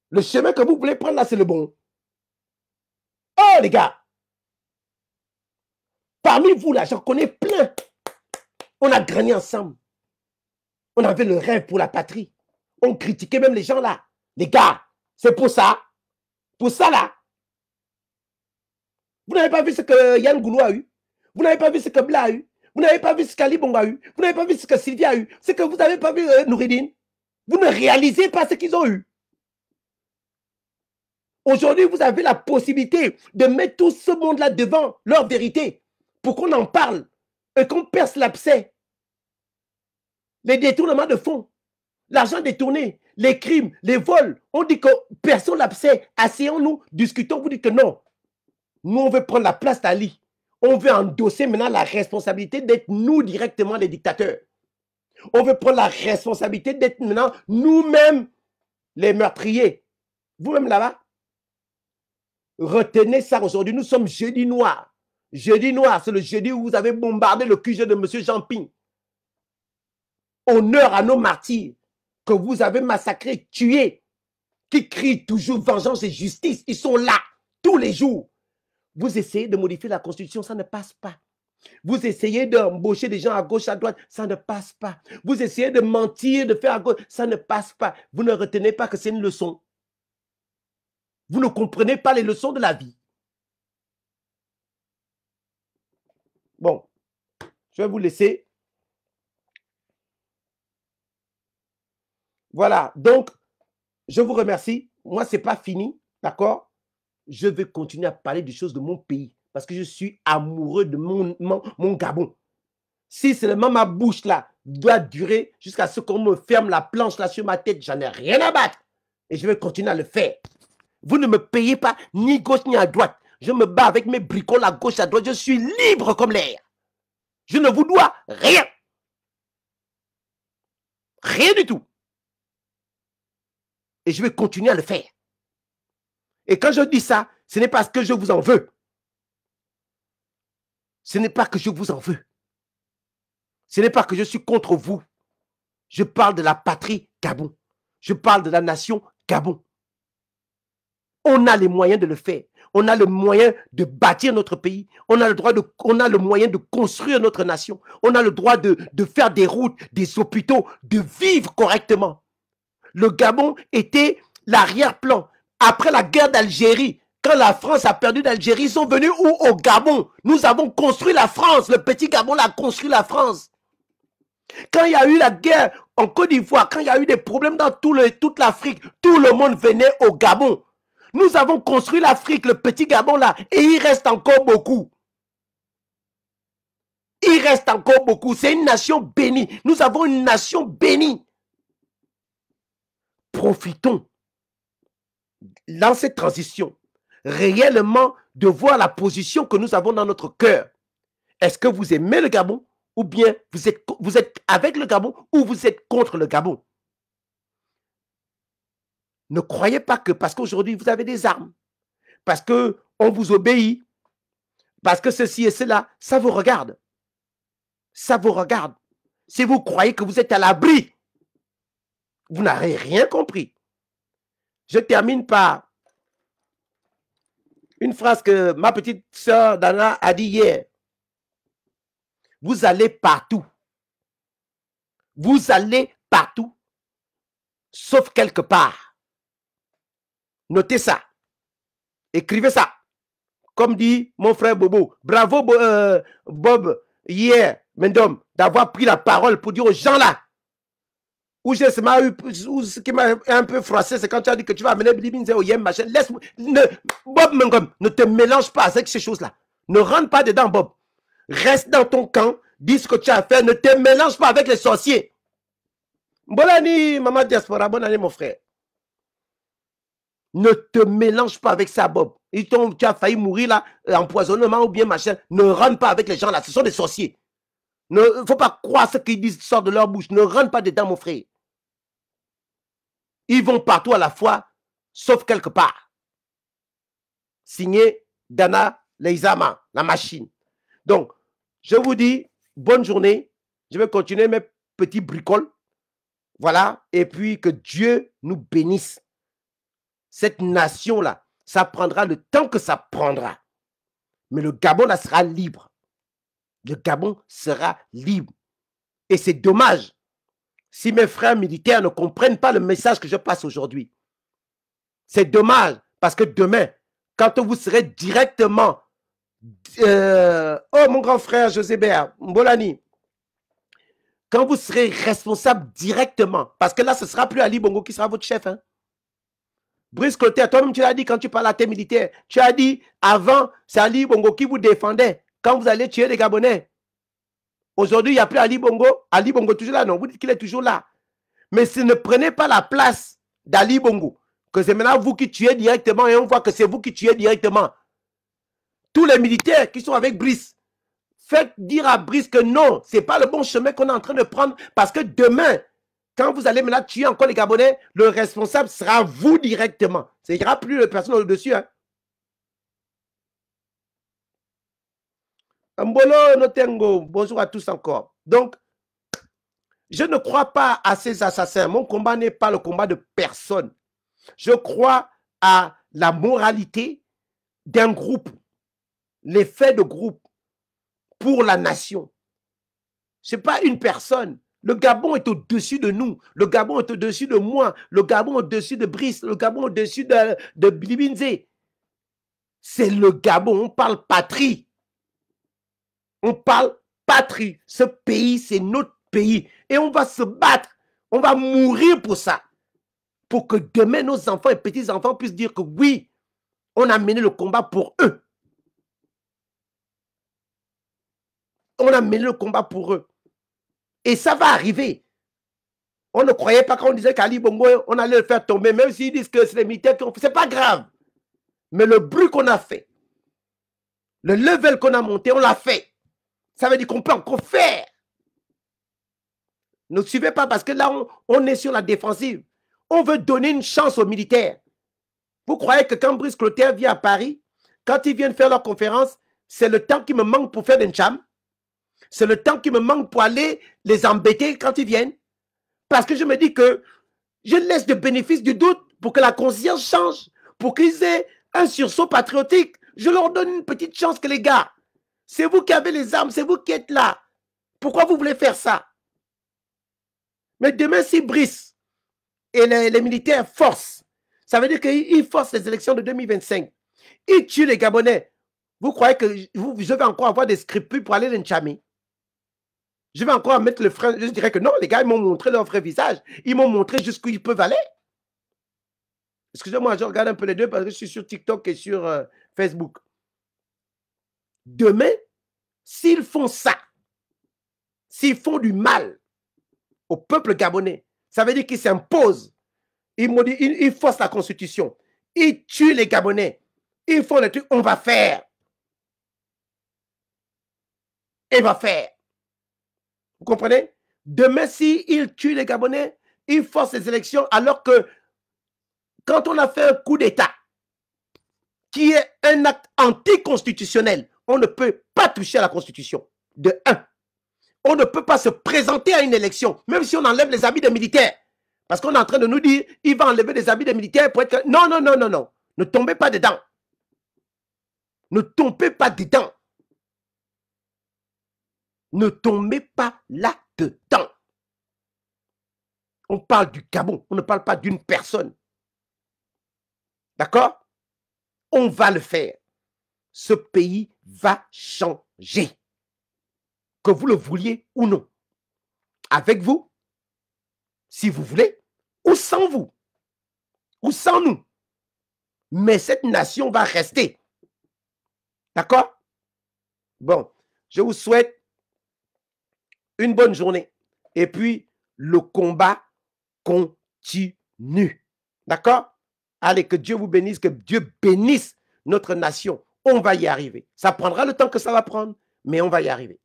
Le chemin que vous voulez prendre là, c'est le bon. Oh les gars. Parmi vous là, j'en connais plein. On a grandi ensemble. On avait le rêve pour la patrie. On critiquait même les gens là. Les gars, c'est pour ça. Pour ça là. Vous n'avez pas vu ce que Yann Goulou a eu. Vous n'avez pas vu ce que Bla a eu. Vous n'avez pas vu ce qu'Ali Bongo a eu. Vous n'avez pas vu ce que Sylvia a eu. Ce que vous n'avez pas vu Nouridine. Vous ne réalisez pas ce qu'ils ont eu. Aujourd'hui, vous avez la possibilité de mettre tout ce monde-là devant leur vérité pour qu'on en parle et qu'on perce l'abcès. Les détournements de fonds, l'argent détourné, les crimes, les vols. On dit que personne l'abcès. Asseyons-nous, discutons. Vous dites que non. Nous, on veut prendre la place d'Ali. On veut endosser maintenant la responsabilité d'être nous directement les dictateurs. On veut prendre la responsabilité d'être maintenant nous-mêmes les meurtriers. Vous-même là-bas, retenez ça aujourd'hui. Nous sommes jeudi noir. Jeudi noir, c'est le jeudi où vous avez bombardé le QG de M. Jean Ping. Honneur à nos martyrs que vous avez massacrés, tués, qui crient toujours vengeance et justice. Ils sont là, tous les jours. Vous essayez de modifier la Constitution, ça ne passe pas. Vous essayez d'embaucher des gens à gauche, à droite, ça ne passe pas. Vous essayez de mentir, de faire à gauche, ça ne passe pas. Vous ne retenez pas que c'est une leçon. Vous ne comprenez pas les leçons de la vie. Bon, je vais vous laisser. Voilà, donc, je vous remercie. Moi, ce n'est pas fini, d'accord? Je vais continuer à parler des choses de mon pays parce que je suis amoureux de mon Gabon. Si seulement ma bouche là doit durer jusqu'à ce qu'on me ferme la planche là sur ma tête, j'en ai rien à battre. Et je vais continuer à le faire. Vous ne me payez pas ni gauche ni à droite. Je me bats avec mes bricoles à gauche, à droite. Je suis libre comme l'air. Je ne vous dois rien. Rien du tout. Et je vais continuer à le faire. Et quand je dis ça, ce n'est pas que je vous en veux. Ce n'est pas que je vous en veux. Ce n'est pas que je suis contre vous. Je parle de la patrie Gabon. Je parle de la nation Gabon. On a les moyens de le faire. On a le moyen de bâtir notre pays. On a le moyen de construire notre nation. On a le droit de faire des routes, des hôpitaux, de vivre correctement. Le Gabon était l'arrière-plan. Après la guerre d'Algérie, quand la France a perdu d'Algérie, ils sont venus où? Au Gabon. Nous avons construit la France. Le petit Gabon a construit la France. Quand il y a eu la guerre en Côte d'Ivoire, quand il y a eu des problèmes dans toute l'Afrique, tout le monde venait au Gabon. Nous avons construit l'Afrique, le petit Gabon là, et il reste encore beaucoup. Il reste encore beaucoup. C'est une nation bénie. Nous avons une nation bénie. Profitons dans cette transition réellement de voir la position que nous avons dans notre cœur. Est-ce que vous aimez le Gabon ou bien vous êtes avec le Gabon ou vous êtes contre le Gabon? Ne croyez pas que parce qu'aujourd'hui vous avez des armes, parce qu'on vous obéit, parce que ceci et cela, ça vous regarde. Ça vous regarde. Si vous croyez que vous êtes à l'abri, vous n'avez rien compris. Je termine par une phrase que ma petite sœur Dana a dit hier. Vous allez partout. Vous allez partout, sauf quelque part. Notez ça. Écrivez ça. Comme dit mon frère Bobo. Bravo Bob, hier, Mendom, d'avoir pris la parole pour dire aux gens là, où ce qui m'a un peu froissé, c'est quand tu as dit que tu vas amener Bilibinze au Yem, machin. Bob Mengom, ne te mélange pas avec ces choses-là. Ne rentre pas dedans, Bob. Reste dans ton camp, dis ce que tu as à faire, ne te mélange pas avec les sorciers. Bonne année, maman diaspora, bonne année, mon frère. Ne te mélange pas avec ça, Bob. Tu as failli mourir là, empoisonnement ou bien machin. Ne rentre pas avec les gens là, ce sont des sorciers. Il ne faut pas croire ce qu'ils disent sort de leur bouche. Ne rentre pas dedans, mon frère. Ils vont partout à la fois, sauf quelque part. Signé Dana Leizama, la machine. Donc, je vous dis, bonne journée. Je vais continuer mes petits bricoles. Voilà. Et puis, que Dieu nous bénisse. Cette nation-là, ça prendra le temps que ça prendra. Mais le Gabon, là, sera libre. Le Gabon sera libre. Et c'est dommage si mes frères militaires ne comprennent pas le message que je passe aujourd'hui. C'est dommage parce que demain, quand vous serez directement... oh, mon grand frère José Béa, Mbolani, quand vous serez responsable directement, parce que là, ce ne sera plus Ali Bongo qui sera votre chef. Hein. Brice Clotaire, toi-même, tu l'as dit quand tu parles à tes militaires. Tu as dit, avant, c'est Ali Bongo qui vous défendait quand vous allez tuer les Gabonais. Aujourd'hui, il n'y a plus Ali Bongo. Ali Bongo toujours là, non, vous dites qu'il est toujours là. Mais si ne prenez pas la place d'Ali Bongo, que c'est maintenant vous qui tuez directement et on voit que c'est vous qui tuez directement. Tous les militaires qui sont avec Brice, faites dire à Brice que non, ce n'est pas le bon chemin qu'on est en train de prendre parce que demain, quand vous allez maintenant tuer encore les Gabonais, le responsable sera vous directement. Il n'y aura plus de personne au-dessus. Hein. Mbolo Notengo, bonjour à tous encore. Donc, je ne crois pas à ces assassins. Mon combat n'est pas le combat de personne. Je crois à la moralité d'un groupe, l'effet de groupe pour la nation. Ce n'est pas une personne. Le Gabon est au-dessus de nous. Le Gabon est au-dessus de moi. Le Gabon est au-dessus de Brice. Le Gabon est au-dessus de Bilibinze. C'est le Gabon. On parle patrie. On parle patrie. Ce pays, c'est notre pays. Et on va se battre. On va mourir pour ça. Pour que demain, nos enfants et petits-enfants puissent dire que oui, on a mené le combat pour eux. On a mené le combat pour eux. Et ça va arriver. On ne croyait pas quand on disait qu'Ali Bongo, on allait le faire tomber, même s'ils disent que c'est les militaires qui ont fait. Ce n'est pas grave. Mais le bruit qu'on a fait, le level qu'on a monté, on l'a fait. Ça veut dire qu'on peut encore faire. Ne suivez pas parce que là, on est sur la défensive. On veut donner une chance aux militaires. Vous croyez que quand Brice Clotaire vient à Paris, quand ils viennent faire leur conférence, c'est le temps qui me manque pour faire des chams? C'est le temps qui me manque pour aller les embêter quand ils viennent? Parce que je me dis que je laisse le bénéfice du doute pour que la conscience change, pour qu'ils aient un sursaut patriotique. Je leur donne une petite chance que les gars, c'est vous qui avez les armes, c'est vous qui êtes là. Pourquoi vous voulez faire ça? Mais demain, si Brice et les militaires forcent, ça veut dire qu'ils forcent les élections de 2025. Ils tuent les Gabonais. Vous croyez que je vais encore avoir des scrupules pour aller les chamer? Je vais encore mettre le frein. Je dirais que non, les gars, ils m'ont montré leur vrai visage. Ils m'ont montré jusqu'où ils peuvent aller. Excusez-moi, je regarde un peu les deux parce que je suis sur TikTok et sur Facebook. Demain, s'ils font ça, s'ils font du mal au peuple gabonais, ça veut dire qu'ils s'imposent. Ils forcent la constitution. Ils tuent les Gabonais. Ils font les trucs. On va faire. On va faire. Vous comprenez? Demain, s'ils tuent les Gabonais, ils forcent les élections alors que quand on a fait un coup d'État qui est un acte anticonstitutionnel, on ne peut pas toucher à la Constitution. De un. On ne peut pas se présenter à une élection, même si on enlève les habits des militaires. Parce qu'on est en train de nous dire, il va enlever les habits des militaires pour être... Non, non, non, non, non. Ne tombez pas dedans. Ne tombez pas dedans. Ne tombez pas là-dedans. On parle du Gabon, on ne parle pas d'une personne. D'accord? On va le faire. Ce pays va changer. Que vous le vouliez ou non. Avec vous, si vous voulez, ou sans vous, ou sans nous. Mais cette nation va rester. D'accord? Bon, je vous souhaite une bonne journée. Et puis, le combat continue. D'accord? Allez, que Dieu vous bénisse, que Dieu bénisse notre nation. On va y arriver. Ça prendra le temps que ça va prendre, mais on va y arriver.